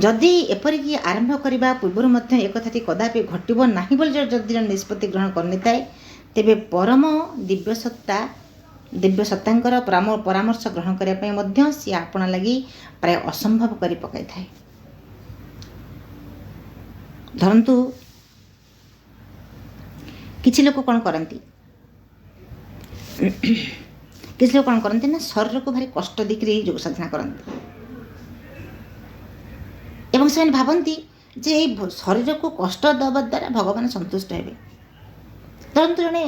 ଯଦି ଏପରିକି ଆରମ୍ଭ କରିବା ପୂର୍ବରୁ ମଧ୍ୟ ଏକଥାଟି କଦାପି ଘଟିବ ନାହିଁ ବୋଲି ଯଦି ଜଣେ ନିଷ୍ପତ୍ତି ଗ୍ରହଣ କରିନେଇଥାଏ, ତେବେ ପରମ ଦିବ୍ୟସତ୍ତାଙ୍କର ପରାମର୍ଶ ଗ୍ରହଣ କରିବା ପାଇଁ ମଧ୍ୟ ସିଏ ଆପଣା ଲାଗି ପ୍ରାୟ ଅସମ୍ଭବ କରି ପକାଇଥାଏ। ଧରନ୍ତୁ କିଛି ଲୋକ କ'ଣ କରନ୍ତି, ନା ଶରୀରକୁ ଭାରି କଷ୍ଟ ଦେଇକରି ଯୋଗ ସାଧନା କରନ୍ତି, ଏବଂ ସେମାନେ ଭାବନ୍ତି ଯେ ଏଇ ଶରୀରକୁ କଷ୍ଟ ଦେବା ଦ୍ୱାରା ଭଗବାନ ସନ୍ତୁଷ୍ଟ ହେବେ। ଧରନ୍ତୁ ଜଣେ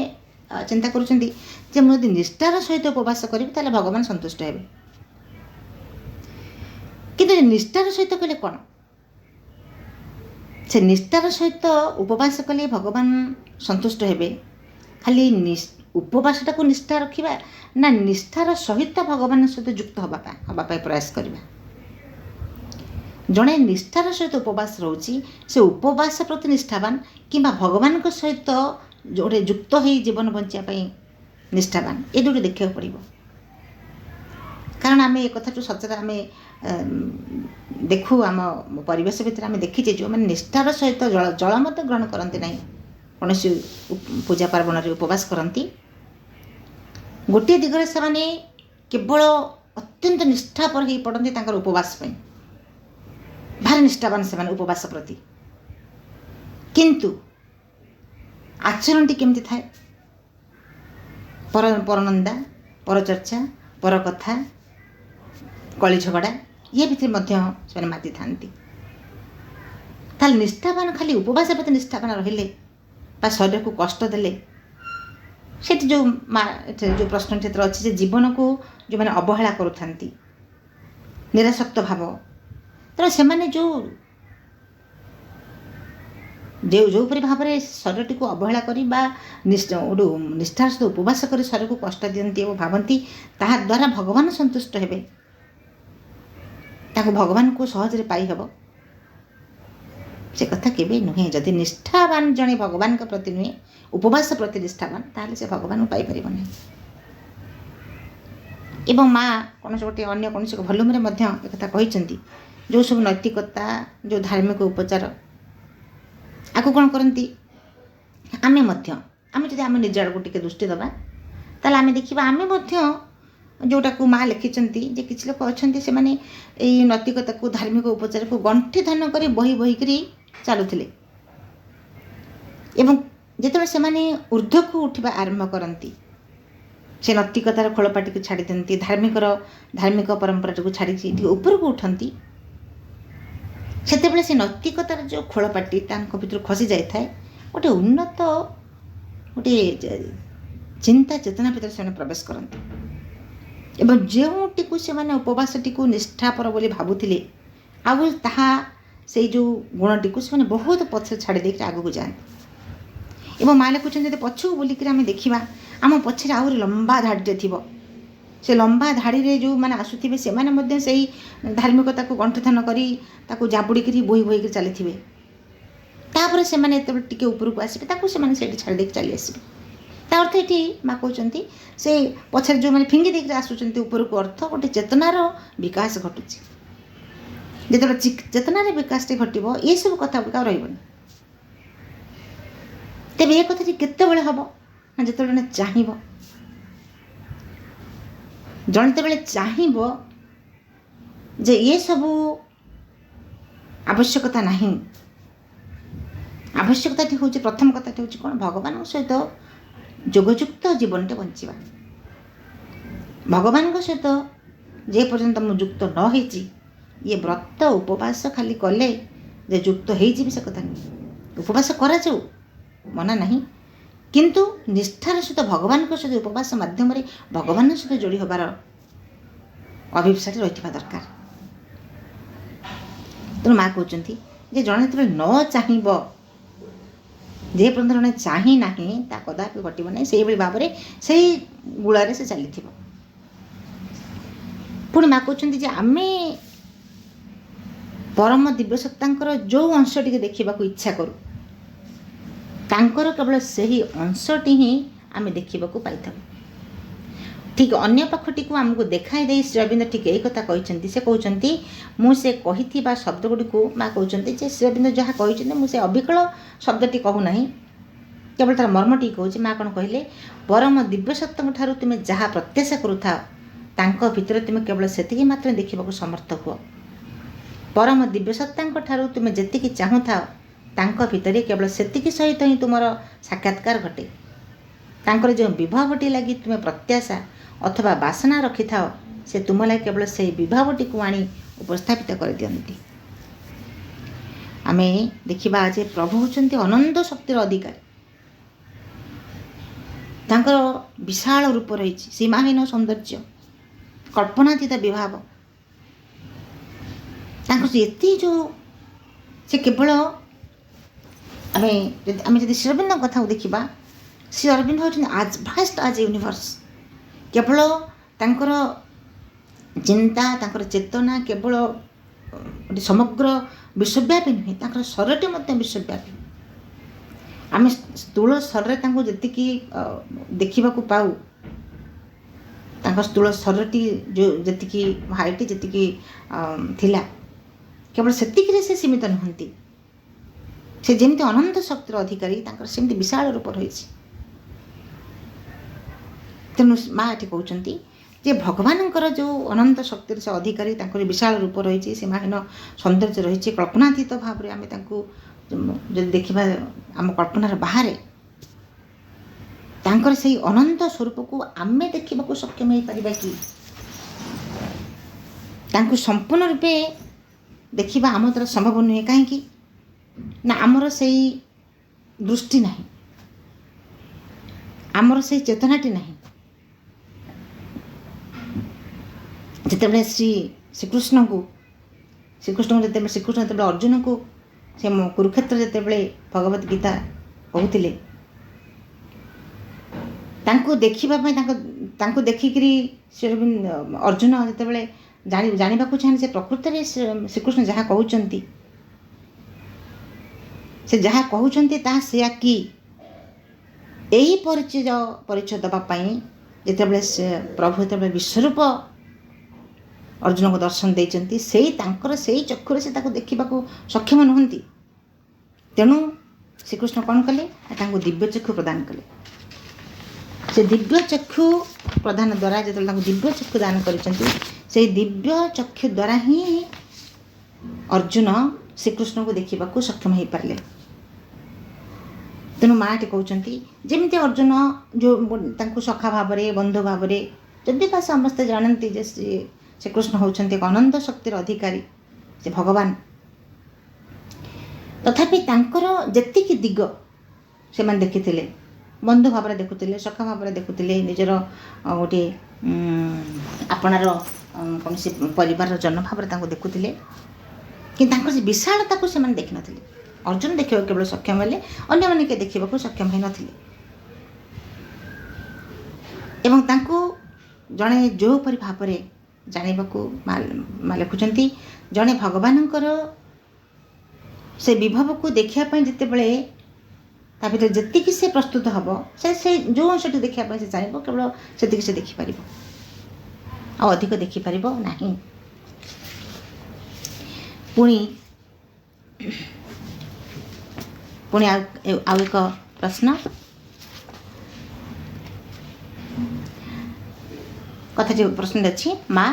ଚିନ୍ତା କରୁଛନ୍ତି ଯେ ମୁଁ ଯଦି ନିଷ୍ଠାର ସହିତ ଉପବାସ କରିବି ତାହେଲେ ଭଗବାନ ସନ୍ତୁଷ୍ଟ ହେବେ। କିନ୍ତୁ ନିଷ୍ଠାର ସହିତ କଲେ କ'ଣ? ସେ ନିଷ୍ଠାର ସହିତ ଉପବାସ କଲେ ଭଗବାନ ସନ୍ତୁଷ୍ଟ ହେବେ, ଖାଲି ଉପବାସଟାକୁ ନିଷ୍ଠା ରଖିବା ନା ନିଷ୍ଠାର ସହିତ ଭଗବାନଙ୍କ ସହିତ ଯୁକ୍ତ ହେବା ପାଇଁ ପ୍ରୟାସ କରିବା? ଜଣେ ନିଷ୍ଠାର ସହିତ ଉପବାସ ରହୁଛି, ସେ ଉପବାସ ପ୍ରତି ନିଷ୍ଠାବାନ କିମ୍ବା ଭଗବାନଙ୍କ ସହିତ ଗୋଟେ ଯୁକ୍ତ ହେଇ ଜୀବନ ବଞ୍ଚିବା ପାଇଁ ନିଷ୍ଠାବାନ, ଏ ଦୁଇଟି ଦେଖିବାକୁ ପଡ଼ିବ। କାରଣ ଆମେ ଏ କଥାଠୁ ସଚେତନ ଆମେ ଦେଖୁ, ଆମ ପରିବେଶ ଭିତରେ ଆମେ ଦେଖିଛେ ଯେଉଁମାନେ ନିଷ୍ଠାର ସହିତ ଜଳ ମଧ୍ୟ ଗ୍ରହଣ କରନ୍ତି ନାହିଁ, କୌଣସି ପୂଜା ପାର୍ବଣରେ ଉପବାସ କରନ୍ତି, ଗୋଟିଏ ଦିଗରେ ସେମାନେ କେବଳ ଅତ୍ୟନ୍ତ ନିଷ୍ଠାପର ହେଇ ପଡ଼ନ୍ତି ତାଙ୍କର ଉପବାସ ପାଇଁ, ଭାରି ନିଷ୍ଠାବାନ ସେମାନେ ଉପବାସ ପ୍ରତି, କିନ୍ତୁ ଆଚରଣଟି କେମିତି ଥାଏ? ପରନିନ୍ଦା, ପରଚର୍ଚ୍ଚା, ପରକଥା, କଳି ଝଗଡ଼ା, ଇଏ ଭିତରେ ମଧ୍ୟ ସେମାନେ ମାତିଥାନ୍ତି। ତାହେଲେ ନିଷ୍ଠାବାନ ଖାଲି ଉପବାସ ପ୍ରତି ନିଷ୍ଠାବାନ ରହିଲେ ବା ଶରୀରକୁ କଷ୍ଟ ଦେଲେ, ସେଠି ଯେଉଁ ପ୍ରଶ୍ନ କ୍ଷେତ୍ର ଅଛି ଯେ ଜୀବନକୁ ଯେଉଁମାନେ ଅବହେଳା କରୁଥାନ୍ତି, ନିରାସକ୍ତ ଭାବ, ତେଣୁ ସେମାନେ ଯେଉଁ ଯେଉଁପରି ଭାବରେ ଶରୀରଟିକୁ ଅବହେଳା କରି ବା ନିଷ୍ଠାର ସହିତ ଉପବାସ କରି ଶରୀରକୁ କଷ୍ଟ ଦିଅନ୍ତି ଏବଂ ଭାବନ୍ତି ତାହା ଦ୍ୱାରା ଭଗବାନ ସନ୍ତୁଷ୍ଟ ହେବେ, ତାକୁ ଭଗବାନଙ୍କୁ ସହଜରେ ପାଇହେବ, ସେ କଥା କେବେ ନୁହେଁ। ଯଦି ନିଷ୍ଠାବାନ ଜଣେ ଭଗବାନଙ୍କ ପ୍ରତି ନୁହେଁ, ଉପବାସ ପ୍ରତି ନିଷ୍ଠାବାନ, ତାହେଲେ ସେ ଭଗବାନଙ୍କୁ ପାଇପାରିବ ନାହିଁ। ଏବଂ ମା କୌଣସି ଅନ୍ୟ କୌଣସି ଭଲ୍ୟୁମ୍ରେ ମଧ୍ୟ ଏକଥା କହିଛନ୍ତି, ଯେଉଁ ସବୁ ନୈତିକତା, ଯେଉଁ ଧାର୍ମିକ ଉପଚାର, ଆକୁ କ'ଣ କରନ୍ତି, ଆମେ ଯଦି ଆମେ ନିଜ ଆଡ଼କୁ ଟିକେ ଦୃଷ୍ଟି ଦେବା, ତାହେଲେ ଆମେ ଦେଖିବା ଆମେ ମଧ୍ୟ ଯେଉଁଟାକୁ ମା ଲେଖିଛନ୍ତି ଯେ କିଛି ଲୋକ ଅଛନ୍ତି ସେମାନେ ଏଇ ନୈତିକତାକୁ, ଧାର୍ମିକ ଉପଚାରକୁ ଗଣ୍ଠି ଧାନ କରି ବହିକରି ଚାଲୁଥିଲେ ଏବଂ ଯେତେବେଳେ ସେମାନେ ଊର୍ଦ୍ଧ୍ୱକୁ ଉଠିବା ଆରମ୍ଭ କରନ୍ତି, ସେ ନୈତିକତାର ଖୋଳପାଟିକୁ ଛାଡ଼ି ଦିଅନ୍ତି, ଧାର୍ମିକ ପରମ୍ପରାଟିକୁ ଛାଡ଼ିକି ଟିକେ ଉପରକୁ ଉଠନ୍ତି, ସେତେବେଳେ ସେ ନୈତିକତାର ଯେଉଁ ଖୋଳପାଟି ତାଙ୍କ ଭିତରୁ ଖସି ଯାଇଥାଏ, ଗୋଟେ ଉନ୍ନତ ଚିନ୍ତା ଚେତନା ଭିତରେ ସେମାନେ ପ୍ରବେଶ କରନ୍ତି ଏବଂ ଯେଉଁଟିକୁ ସେମାନେ ଉପବାସଟିକୁ ନିଷ୍ଠାପର ବୋଲି ଭାବୁଥିଲେ, ଆଉ ତାହା ସେଇ ଯେଉଁ ଗୁଣଟିକୁ ସେମାନେ ବହୁତ ପଛରେ ଛାଡ଼ି ଦେଇକି ଆଗକୁ ଯାଆନ୍ତି। ଏବଂ ମା ଲେଖୁଛନ୍ତି, ଯଦି ପଛକୁ ବୁଲିକରି ଆମେ ଦେଖିବା, ଆମ ପଛରେ ଆହୁରି ଲମ୍ବା ଧାଡ଼ିଟେ ଥିବ। ସେ ଲମ୍ବା ଧାଡ଼ିରେ ଯେଉଁମାନେ ଆସୁଥିବେ ସେମାନେ ମଧ୍ୟ ସେଇ ଧାର୍ମିକତାକୁ ଗଣ୍ଠଧାନ କରି ତାକୁ ଜାବୁଡ଼ିକିରି ବୋହିକରି ଚାଲିଥିବେ। ତାପରେ ସେମାନେ ଯେତେବେଳେ ଟିକେ ଉପରକୁ ଆସିବେ, ତାକୁ ସେମାନେ ସେଇଠି ଛାଡ଼ି ଦେଇକି ଚାଲି ଆସିବେ। ତା ଅର୍ଥ ଏଠି ମା କହୁଛନ୍ତି, ସେ ପଛରେ ଯେଉଁମାନେ ଫିଙ୍ଗି ଦେଇକି ଆସୁଛନ୍ତି ଉପରକୁ, ଅର୍ଥ ଗୋଟେ ଚେତନାର ବିକାଶ ଘଟୁଛି। ଯେତେବେଳେ ଚେତନାର ବିକାଶଟି ଘଟିବ, ଏସବୁ କଥା ଗୁଡ଼ିକ ଆଉ ରହିବନି। ତେବେ ଏ କଥାଟି କେତେବେଳେ ହେବ ନା ଯେତେବେଳେ ଜଣେ ଚାହିଁବ, ଯେତେବେଳେ ଚାହିଁବ ଯେ ଏସବୁ ଆବଶ୍ୟକତା ନାହିଁ। ଆବଶ୍ୟକତାଟି ହେଉଛି, ପ୍ରଥମ କଥାଟି ହେଉଛି କ'ଣ, ଭଗବାନଙ୍କ ସହିତ ଯୋଗଯୁକ୍ତ ଜୀବନଟେ ବଞ୍ଚିବା। ଭଗବାନଙ୍କ ସହିତ ଯେ ପର୍ଯ୍ୟନ୍ତ ମୁଁ ଯୁକ୍ତ ନ ହେଇଛି, ଇଏ ବ୍ରତ ଉପବାସ ଖାଲି କଲେ ଯେ ଯୁକ୍ତ ହେଇଯିବି ସେ କଥା ନୁହେଁ। ଉପବାସ କରାଯାଉ, ମନା ନାହିଁ, କିନ୍ତୁ ନିଷ୍ଠାର ସହିତ ଭଗବାନଙ୍କ ସହିତ ଉପବାସ ମାଧ୍ୟମରେ ଭଗବାନଙ୍କ ସହିତ ଯୋଡ଼ି ହେବାର ଅଭିପ୍ସାଟି ରହିଥିବା ଦରକାର। ତେଣୁ ମା କହୁଛନ୍ତି ଯେ ଜଣେ ଯେତେବେଳେ ନ ଚାହିଁବ, ଯେ ପର୍ଯ୍ୟନ୍ତ ଜଣେ ଚାହିଁ ନାହିଁ, ତା କଦାପି ଘଟିବ ନାହିଁ। ସେଇଭଳି ଭାବରେ ସେଇ ଗୁଳାରେ ସେ ଚାଲିଥିବ। ପୁଣି ମା କହୁଛନ୍ତି ଯେ ଆମେ ପରମ ଦିବ୍ୟସତ୍ତାଙ୍କର ଯେଉଁ ଅଂଶଟିকে ଦେଖିବାକୁ ଇଚ୍ଛା କରୁ, ତାଙ୍କର କେବଳ ସେହି ଅଂଶଟି ହିଁ ଆମେ ଦେଖିବାକୁ ପାଇଥାଉ। ଠିକ୍ ଅନ୍ୟ ପାଖଟିକୁ ଆମକୁ ଦେଖାଇ ଦେଇ ଶ୍ରୀ ଅରବିନ୍ଦ ଠିକ୍ ଏଇ କଥା କହିଛନ୍ତି। ସେ କହୁଛନ୍ତି, ମୁଁ ସେ କହିଥିବା ଶବ୍ଦଗୁଡ଼ିକୁ, ମା କହୁଛନ୍ତି ଯେ ଶ୍ରୀ ଅରବିନ୍ଦ ଯାହା କହିଛନ୍ତି, ମୁଁ ସେ ଅବିକଳ ଶବ୍ଦଟି କହୁନାହିଁ, କେବଳ ତାର ମର୍ମଟିକୁ କହୁଛି। ମା କ'ଣ କହିଲେ, ପରମ ଦିବ୍ୟସତ୍ତାଙ୍କ ଠାରୁ ତୁମେ ଯାହା ପ୍ରତ୍ୟାଶା କରୁଥାଅ, ତାଙ୍କ ଭିତରେ ତୁମେ କେବଳ ସେତିକି ମାତ୍ର ଦେଖିବାକୁ ସମର୍ଥ ହୁଅ। ପରମ ଦିବ୍ୟସତ୍ତାଙ୍କ ଠାରୁ ତୁମେ ଯେତିକି ଚାହୁଁଥାଅ, ତାଙ୍କ ଭିତରେ କେବଳ ସେତିକି ସହିତ ହିଁ ତୁମର ସାକ୍ଷାତକାର ଘଟେ। ତାଙ୍କର ଯେଉଁ ବିଭାବଟି ଲାଗି ତୁମେ ପ୍ରତ୍ୟାଶା ଅଥବା ବାସନା ରଖିଥାଅ, ସେ ତୁମ ଲାଗି କେବଳ ସେହି ବିଭାବଟିକୁ ଆଣି ଉପସ୍ଥାପିତ କରିଦିଅନ୍ତି। ଆମେ ଦେଖିବା ଯେ ପ୍ରଭୁ ହେଉଛନ୍ତି ଅନନ୍ତ ଶକ୍ତିର ଅଧିକାରୀ। ତାଙ୍କର ବିଶାଳ ରୂପ ରହିଛି, ସୀମାହୀନ ସୌନ୍ଦର୍ଯ୍ୟ, କଳ୍ପନାତୀତ ବିଭାବ। ତାଙ୍କର ଏତେ ଯେଉଁ ସେ କେବଳ ଆମେ ଯଦି ଶ୍ରୀ ଅରବିନ୍ଦଙ୍କ କଥାକୁ ଦେଖିବା, ଶ୍ରୀ ଅରବିନ୍ଦ ହେଉଛନ୍ତି ଆଜ୍ ଭାଷ୍ଟ ଆଜ୍ ୟୁନିଭର୍ସ। କେବଳ ତାଙ୍କର ଚିନ୍ତା, ତାଙ୍କର ଚେତନା କେବଳ ଗୋଟେ ସମଗ୍ର ବିଶ୍ୱବ୍ୟାପୀ ନୁହେଁ, ତାଙ୍କର ଶରୀରଟି ମଧ୍ୟ ବିଶ୍ୱବ୍ୟାପୀ। ଆମେ ସ୍ଥୂଳ ଶରୀରରେ ତାଙ୍କୁ ଯେତିକି ଦେଖିବାକୁ ପାଉ, ତାଙ୍କ ସ୍ଥୂଳ ଶରୀରଟି ଯେତିକି ହାଇଟ୍ ଯେତିକି ଥିଲା, କେବଳ ସେତିକିରେ ସେ ସୀମିତ ନୁହନ୍ତି। ସେ ଯେମିତି ଅନନ୍ତ ଶକ୍ତିର ଅଧିକାରୀ, ତାଙ୍କର ସେମିତି ବିଶାଳ ରୂପ ରହିଛି। ତେଣୁ ମା ଏଠି କହୁଛନ୍ତି ଯେ ଭଗବାନଙ୍କର ଯେଉଁ ଅନନ୍ତ ଶକ୍ତିର ସେ ଅଧିକାରୀ, ତାଙ୍କର ବିଶାଳ ରୂପ ରହିଛି, ସୀମାହୀନ ସୌନ୍ଦର୍ଯ୍ୟ ରହିଛି, କଳ୍ପନାତୀତ ଭାବରେ ଆମେ ତାଙ୍କୁ ଯଦି ଦେଖିବା ଆମ କଳ୍ପନାର ବାହାରେ, ତାଙ୍କର ସେଇ ଅନନ୍ତ ସ୍ୱରୂପକୁ ଆମେ ଦେଖିବାକୁ ସକ୍ଷମ ହେଇପାରିବା କି? ତାଙ୍କୁ ସମ୍ପୂର୍ଣ୍ଣ ରୂପେ ଦେଖିବା ଆମ ଦ୍ୱାରା ସମ୍ଭବ ନୁହେଁ। କାହିଁକି ନା ଆମର ସେଇ ଦୃଷ୍ଟି ନାହିଁ, ଆମର ସେଇ ଚେତନାଟି ନାହିଁ। ଯେତେବେଳେ ଶ୍ରୀକୃଷ୍ଣ ଯେତେବେଳେ ଅର୍ଜୁନଙ୍କୁ से कुरुक्षेत्र ଯେତେବେଳେ ଭଗବତ ଗୀତା କହୁଥିଲେ ତାଙ୍କୁ ଦେଖିବା ପାଇଁ ତାଙ୍କୁ ଦେଖିକିରି ଅର୍ଜୁନ ଯେତେବେଳେ ଜାଣିବାକୁ ଚାହାନ୍ତି ସେ ପ୍ରକୃତରେ ଶ୍ରୀକୃଷ୍ଣ ଯାହା କହୁଛନ୍ତି ସେ ଯାହା କହୁଛନ୍ତି ତାହା ସେୟା କି ଏହି ପରିଚୟ ଦେବା ପାଇଁ ଯେତେବେଳେ ପ୍ରଭୁ ଯେତେବେଳେ ବିଶ୍ୱରୂପ ଅର୍ଜୁନଙ୍କୁ ଦର୍ଶନ ଦେଇଛନ୍ତି ତାଙ୍କର ସେଇ ଚକ୍ଷୁରେ ସେ ତାକୁ ଦେଖିବାକୁ ସକ୍ଷମ ନୁହନ୍ତି। ତେଣୁ ଶ୍ରୀକୃଷ୍ଣ କ'ଣ କଲେ ତାଙ୍କୁ ଦିବ୍ୟ ଚକ୍ଷୁ ପ୍ରଦାନ କଲେ। ସେ ଦିବ୍ୟ ଚକ୍ଷୁ ପ୍ରଦାନ ଦ୍ୱାରା ଯେତେବେଳେ ତାଙ୍କୁ ଦିବ୍ୟ ଚକ୍ଷୁ ଦାନ କରିଛନ୍ତି ସେଇ ଦିବ୍ୟ ଚକ୍ଷୁ ଦ୍ୱାରା ହିଁ ଅର୍ଜୁନ ଶ୍ରୀକୃଷ୍ଣଙ୍କୁ ଦେଖିବାକୁ ସକ୍ଷମ ହୋଇପାରିଲେ। ତେଣୁ ମାଆଟି କହୁଛନ୍ତି ଯେମିତି ଅର୍ଜୁନ ଯେଉଁ ତାଙ୍କୁ ସଖା ଭାବରେ ବନ୍ଧୁ ଭାବରେ ଯଦି ବା ସମସ୍ତେ ଜାଣନ୍ତି ଯେ ଶ୍ରୀକୃଷ୍ଣ ହେଉଛନ୍ତି ଏକ ଅନନ୍ତ ଶକ୍ତିର ଅଧିକାରୀ, ସେ ଭଗବାନ, ତଥାପି ତାଙ୍କର ଯେତିକି ଦିଗ ସେମାନେ ଦେଖିଥିଲେ, ବନ୍ଧୁ ଭାବରେ ଦେଖୁଥିଲେ, ସଖା ଭାବରେ ଦେଖୁଥିଲେ, ନିଜର ଗୋଟିଏ ଆପଣାର କୌଣସି ପରିବାରର ଜନ ଭାବରେ ତାଙ୍କୁ ଦେଖୁଥିଲେ, କିନ୍ତୁ ତାଙ୍କର ସେ ବିଶାଳତାକୁ ସେମାନେ ଦେଖିନଥିଲେ। ଅର୍ଜୁନ ଦେଖିବାକୁ କେବଳ ସକ୍ଷମ ହେଲେ, ଅନ୍ୟମାନେ କିଏ ଦେଖିବାକୁ ସକ୍ଷମ ହୋଇନଥିଲେ। ଏବଂ ତାଙ୍କୁ ଜଣେ ଯେଉଁପରି ଭାବରେ ଜାଣିବାକୁ ମା ଲେଖୁଛନ୍ତି, ଜଣେ ଭଗବାନଙ୍କର ସେ ବିଭବକୁ ଦେଖିବା ପାଇଁ ଯେତେବେଳେ ତା ଭିତରେ ଯେତିକି ସେ ପ୍ରସ୍ତୁତ ହେବ, ସେ ଯେଉଁ ଅଂଶଟି ଦେଖିବା ପାଇଁ ସେ ଚାହିଁବ କେବଳ ସେତିକି ସେ ଦେଖିପାରିବ, ଆଉ ଅଧିକ ଦେଖିପାରିବ ନାହିଁ। ପୁଣି ଆଉ ଏକ ପ୍ରଶ୍ନ କଥାଟି ପ୍ରଶ୍ନଟି ଅଛି, ମା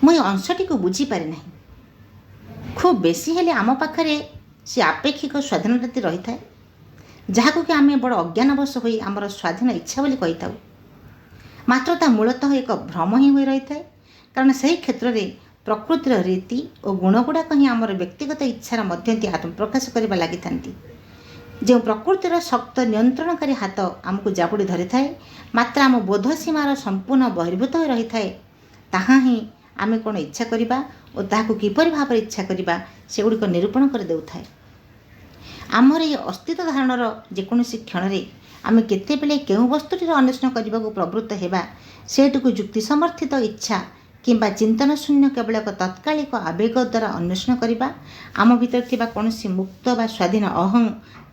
ମୁଁ ଏ ଅଂଶଟିକୁ ବୁଝିପାରି ନାହିଁ। ଖୁବ୍ ବେଶୀ ହେଲେ ଆମ ପାଖରେ ସେ ଆପେକ୍ଷିକ ସ୍ୱାଧୀନତାଟି ରହିଥାଏ, ଯାହାକୁ କି ଆମେ ବଡ଼ ଅଜ୍ଞାନବଶ ହୋଇ ଆମର ସ୍ୱାଧୀନ ଇଚ୍ଛା ବୋଲି କହିଥାଉ। ମାତ୍ର ତା ମୂଳତଃ ଏକ ଭ୍ରମ ହିଁ ହୋଇ ରହିଥାଏ, କାରଣ ସେହି କ୍ଷେତ୍ରରେ ପ୍ରକୃତିର ରୀତି ଓ ଗୁଣଗୁଡ଼ାକ ହିଁ ଆମର ବ୍ୟକ୍ତିଗତ ଇଚ୍ଛାର ମଧ୍ୟନ୍ତି ଆତ୍ମପ୍ରକାଶ କରିବା ଲାଗିଥାନ୍ତି। ଯେଉଁ ପ୍ରକୃତିର ଶକ୍ତ ନିୟନ୍ତ୍ରଣକାରୀ ହାତ ଆମକୁ ଜାବୁଡ଼ି ଧରିଥାଏ, ମାତ୍ର ଆମ ବୋଧ ସୀମାର ସମ୍ପୂର୍ଣ୍ଣ ବହିର୍ଭୂତ ହୋଇ ରହିଥାଏ, ତାହା ହିଁ ଆମେ କ'ଣ ଇଚ୍ଛା କରିବା ଓ ତାହାକୁ କିପରି ଭାବରେ ଇଚ୍ଛା କରିବା ସେଗୁଡ଼ିକ ନିରୂପଣ କରିଦେଉଥାଏ। ଆମର ଏହି ଅସ୍ତିତ୍ୱ ଧାରଣର ଯେକୌଣସି କ୍ଷଣରେ ଆମେ କେତେବେଳେ କେଉଁ ବସ୍ତୁଟିର ଅନ୍ୱେଷଣ କରିବାକୁ ପ୍ରବୃତ୍ତ ହେବା, ସେଟିକୁ ଯୁକ୍ତି ସମର୍ଥିତ ଇଚ୍ଛା କିମ୍ବା ଚିନ୍ତନ ଶୂନ୍ୟ କେବଳ ଏକ ତତ୍କାଳିକ ଆବେଗ ଦ୍ୱାରା ଅନ୍ୱେଷଣ କରିବା, ଆମ ଭିତରେ ଥିବା କୌଣସି ମୁକ୍ତ ବା ସ୍ୱାଧୀନ ଅହଂ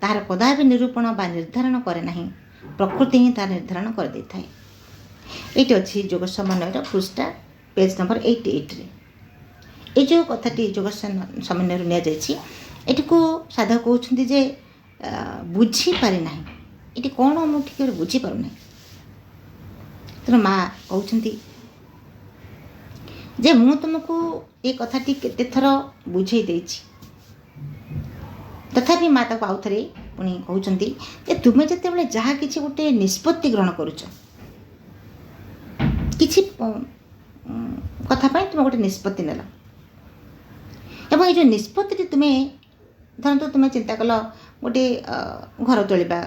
ତାହାର କଦାପି ନିରୂପଣ ବା ନିର୍ଦ୍ଧାରଣ କରେ ନାହିଁ। ପ୍ରକୃତି ହିଁ ତାହା ନିର୍ଦ୍ଧାରଣ କରିଦେଇଥାଏ। ଏଇଟି ଅଛି ଯୋଗ ସମନ୍ୱୟର ପୃଷ୍ଠା ପେଜ୍ ନମ୍ବର 88ରେ। এই ଯେଉଁ କଥାଟି ଯୋଗ ସମନ୍ୱୟରୁ ନିଆଯାଇଛି, ଏଠିକୁ ସାଧକ କହୁଛନ୍ତି ଯେ ବୁଝିପାରି ନାହିଁ, ଏଠି କ'ଣ ମୁଁ ଠିକ୍ ଭାବରେ ବୁଝିପାରୁନାହିଁ। ତେଣୁ ମା କହୁଛନ୍ତି ଯେ ମୁଁ ତୁମକୁ ଏ କଥାଟି କେତେଥର ବୁଝେଇ ଦେଇଛି, ତଥାପି ମା ତାକୁ ଆଉଥରେ ପୁଣି କହୁଛନ୍ତି ଯେ ତୁମେ ଯେତେବେଳେ ଯାହା କିଛି ଗୋଟେ ନିଷ୍ପତ୍ତି ଗ୍ରହଣ କରୁଛ, କିଛି କଥା ପାଇଁ ତୁମେ ଗୋଟେ ନିଷ୍ପତ୍ତି ନେଲ, ଏବଂ ଏଇ ଯେଉଁ ନିଷ୍ପତ୍ତିଟି ଧରନ୍ତୁ ତୁମେ ଚିନ୍ତା କଲ ଗୋଟେ ଘର ତୋଳିବା,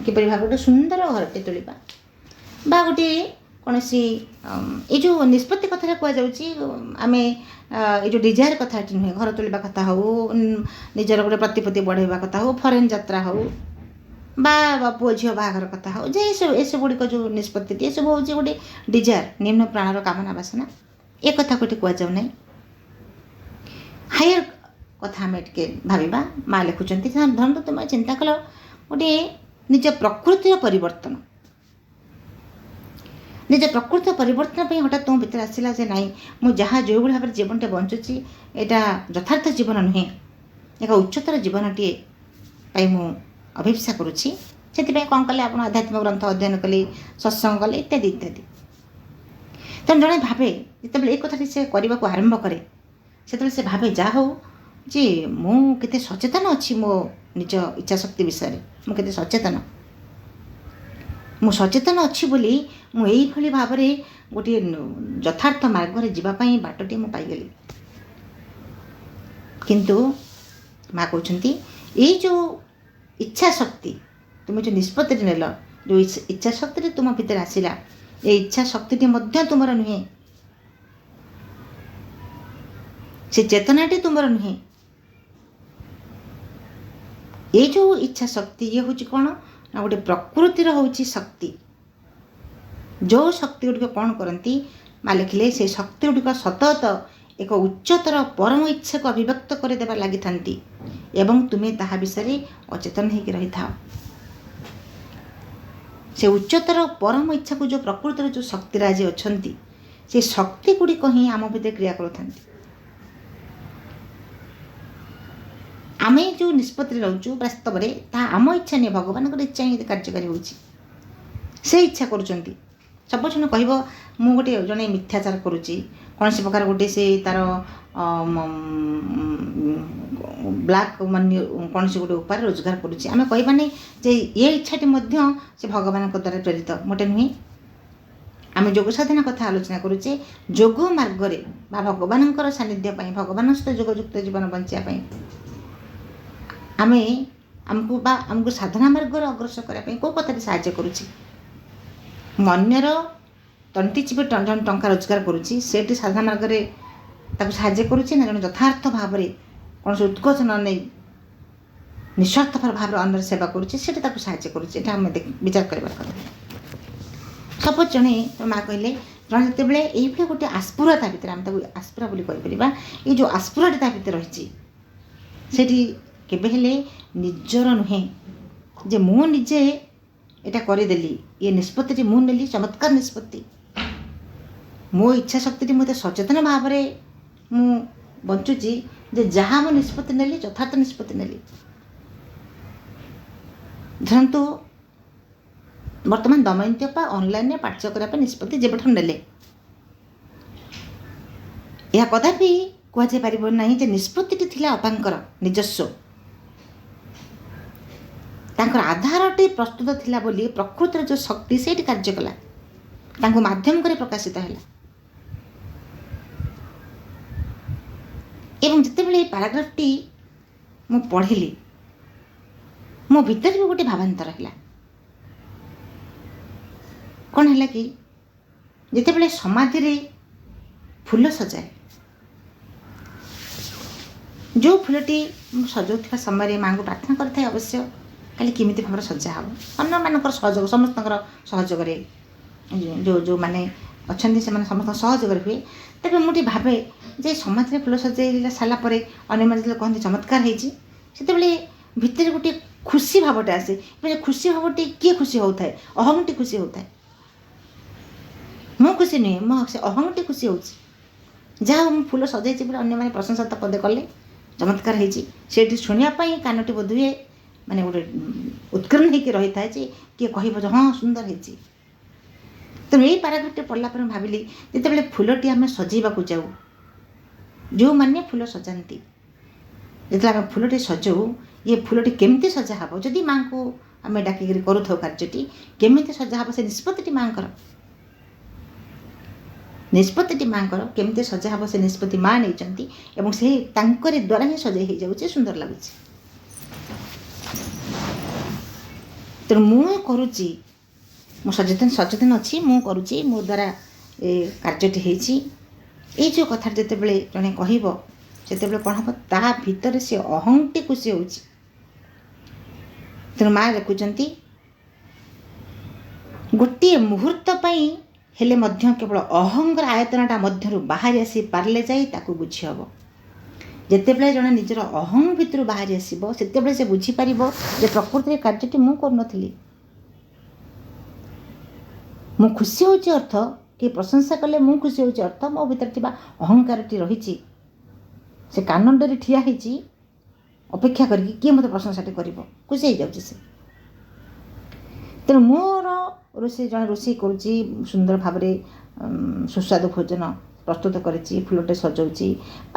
କିପରି ଭାବେ ଗୋଟେ ସୁନ୍ଦର ଘରଟେ ତୋଳିବା, ବା ଗୋଟିଏ କୌଣସି ଏଇ ଯେଉଁ ନିଷ୍ପତ୍ତି କଥାଟା କୁହାଯାଉଛି, ଆମେ ଏଇ ଯେଉଁ ଡିଜାୟାର କଥାଟି ନୁହେଁ, ଘର ତୋଳିବା କଥା ହେଉ, ନିଜର ଗୋଟେ ପ୍ରତିପତ୍ତି ବଢ଼ାଇବା କଥା ହେଉ, ଫରେନ୍ ଯାତ୍ରା ହେଉ, ବା ପୁଅ ଝିଅ ବାହାଘର କଥା ହେଉ, ଯେ ଏସବୁଗୁଡ଼ିକ ଯେଉଁ ନିଷ୍ପତ୍ତିଟି, ଏସବୁ ହେଉଛି ଗୋଟେ ଡିଜାୟାର, ନିମ୍ନ ପ୍ରାଣର କାମନା ବାସନା। ଏ କଥାକୁ ଏଠି କୁହାଯାଉ ନାହିଁ। ହାୟର କଥା ଆମେ ଟିକେ ଭାବିବା। ମା ଲେଖୁଛନ୍ତି, ଧରନ୍ତୁ ତୁମେ ଚିନ୍ତା କଲ ଗୋଟିଏ ନିଜ ପ୍ରକୃତିର ପରିବର୍ତ୍ତନ, ନିଜ ପ୍ରକୃତିର ପରିବର୍ତ୍ତନ ପାଇଁ ହଠାତ୍ ତୁମ ଭିତରେ ଆସିଲା ଯେ ନାଇଁ, ମୁଁ ଯାହା ଯେଉଁଭଳି ଭାବରେ ଜୀବନଟେ ବଞ୍ଚୁଛି ଏଇଟା ଯଥାର୍ଥ ଜୀବନ ନୁହେଁ, ଏକ ଉଚ୍ଚତର ଜୀବନଟିଏ ପାଇଁ ମୁଁ ଅଭିପ୍ସା କରୁଛି। ସେଥିପାଇଁ କ'ଣ କଲେ, ଆପଣ ଆଧ୍ୟାତ୍ମିକ ଗ୍ରନ୍ଥ ଅଧ୍ୟୟନ କଲେ, ସତ୍ସଙ୍ଗ କଲେ, ଇତ୍ୟାଦି ଇତ୍ୟାଦି। ତେଣୁ ଜଣେ ଭାବେ, ଯେତେବେଳେ ଏ କଥାଟି ସେ କରିବାକୁ ଆରମ୍ଭ କରେ, ସେତେବେଳେ ସେ ଭାବେ ଯାହା ହେଉ ଯେ ମୁଁ କେତେ ସଚେତନ ଅଛି ମୋ ନିଜ ଇଚ୍ଛାଶକ୍ତି ବିଷୟରେ, ମୁଁ କେତେ ସଚେତନ, ମୁଁ ସଚେତନ ଅଛି ବୋଲି ମୁଁ ଏଇଭଳି ଭାବରେ ଗୋଟିଏ ଯଥାର୍ଥ ମାର୍ଗରେ ଯିବା ପାଇଁ ବାଟଟିଏ ମୁଁ ପାଇଗଲି। କିନ୍ତୁ ମା କହୁଛନ୍ତି ଏଇ ଯେଉଁ ଇଚ୍ଛା ଶକ୍ତି, ତୁମେ ଯେଉଁ ନିଷ୍ପତ୍ତିଟି ନେଲ, ଯେଉଁ ଇଚ୍ଛା ଶକ୍ତିଟି ତୁମ ଭିତରେ ଆସିଲା, ଏ ଇଚ୍ଛା ଶକ୍ତିଟି ମଧ୍ୟ ତୁମର ନୁହେଁ, ସେ ଚେତନାଟି ତୁମର ନୁହେଁ, ये जो इच्छा शक्ति ये हूँ कौन ना गोटे प्रकृतिर हूँ शक्ति। जो शक्ति गुड़िक कौन करती माँ लिखिले से शक्ति गुड़िक सतत एक उच्चतर परम इच्छा को अभिव्यक्त करदेबार लगी थांती एवं तुम्हें ताहा विषय अचेतन होकर रही था। से उच्चतर परम इच्छा को जो प्रकृतिर जो शक्तिराज अच्छा से शक्ति गुड़िक ही आम भितर क्रिया करते आमे जो निष्पत्ति रोचु वास्तव में ता आम इच्छा नहीं भगवान इच्छा ही कार्यकारी होची से इच्छा करुँच। सब जन कह मु गोटे जड़े मिथ्याचार करुँची कौन से प्रकार गोटे से तार ब्लैक मनी कौन से गोटे उपाय रोजगार करुँची आम कहबानी जे ये इच्छाटी से भगवान द्वारा प्रेरित मोटे नुहे। आम योग साधना कथा आलोचना करुचे योग मार्ग भगवान सानिध्य भगवान सहित योगयुक्त जीवन बंचापी आमे आमको साधना मार्ग अग्रसर करने कौ कथा साहाय्य करुँची अन्यर तंटी चिपी टंका रोजगार करुँची से साधना मार्ग साहाय्य करुँची ना जन यथार्थ भाव कौन से उत्कोच न नहीं निस्वार्थपर भाव अन्य सेवा करुँची से साहाय्य करुँची विचार कर सपोज जड़े माँ कहले जन जिते बड़े ये गोटे आस्पुरा ता भर आम आस्पुरा बोली कहीपर ये जो आस्पुराटी ता भर रही केबेले निजर नुहे जे मु निजे एटा करदेली ये निष्पत्ति मु नेली चमत्कार निष्पत्ति मो इच्छा शक्ति मत सचेतन भाव में मु बंचुची जे जहाँ मो निष्पत्ति नेली यथार्थ निष्पत्ति नेली। धरतु वर्तमान दमयंती अपा ऑनलाइन पाठ्य करने निष्पत्ति जेबठ नेले यह कदापि कहुई पार ना जे निष्पत्ति थी अपांकर निजस्व तांकर आधारटी प्रस्तुत थिला बोली प्रकृतिर जो शक्ति से कार्य कला तांको माध्यम करे प्रकाशित है। एवं जिते बड़े पैराग्राफटी मु पढ़िली मो भीतर भी गोटे भावांतर है कौन है कि जिते बड़े समाधि रे फूल सजाए जो फूलटी सजाउଥିବା समय माँ को प्रार्थना करता अवश्य खाली केमी भाव सजा हम अन्य मानक सहयोग समस्त सहयोग जो जो माने अच्छा से समस्त सहयोग हुए तेज मुझे भावे जे समाज में फूल सजाइला सारापर अन्य मैंने कहते चमत्कार होते भितर गोटे खुशी भावटे आसे खुशी भावटी किए खुशी होता है अहंगटी खुशी होता है मो खुशी नुहे मो से अहंगटी खुशी हो जहाँ मुझे फूल सजाई अन्य मैंने प्रशंसा पदे कले चमत्कार होती शुणापी कानटी बोध हुए माने गोटे उत्कीर्ण होकर रही था किए कह हाँ सुंदर होती तेणु यही पाराग्राफटी पढ़ला भाविली जिते फूलटी आम सजाइवाक जाऊ जो मैंने फूल सजाती जिते आम फूलटी सजाऊ ये फूलटी केमती सजा हे जदि माँ को आम डाक करूँ कार्यटी केमी सजा हे से निष्पत्ति माँ निष्पत्ति माँ केमती सजा हे से निष्पत्ति माँ नहीं से द्वारा ही सजाई हो जाऊे सुंदर लगुच तेणु मु करुच्ची मु सचेतन सचेतन अच्छी मु करुच्ची मो द्वारा कार्यटी ये जो कथा जिते बड़े जड़े कहते कौन हम ता भितर से अहंटी खुशी हो तेणु माँ लिखुंट गोटे मुहूर्त हेले मध्य केवल अहंगर आयतनटा मध्य बाहरी आसी पारे जाई बुझी हम जितेबले जड़े निजर अहं भितर बाहरी आसो से बुझीपार जे प्रकृति कार्यटी मु करूनी मु खुशी होची अर्थ कि प्रशंसा कले मु खुशी होची अर्थ मो भीतर थिबा अहंकारटी रही से कानडरी ठिया होची अपेक्षा करके किए मत प्रशंसाटी कर खुशी हो जाऊँ से तेणु मोर रोषे जड़े रोषे करुच्ची सुंदर भाव में सुस्वादु भोजन प्रस्तुत करी फूलटे सजाऊँगी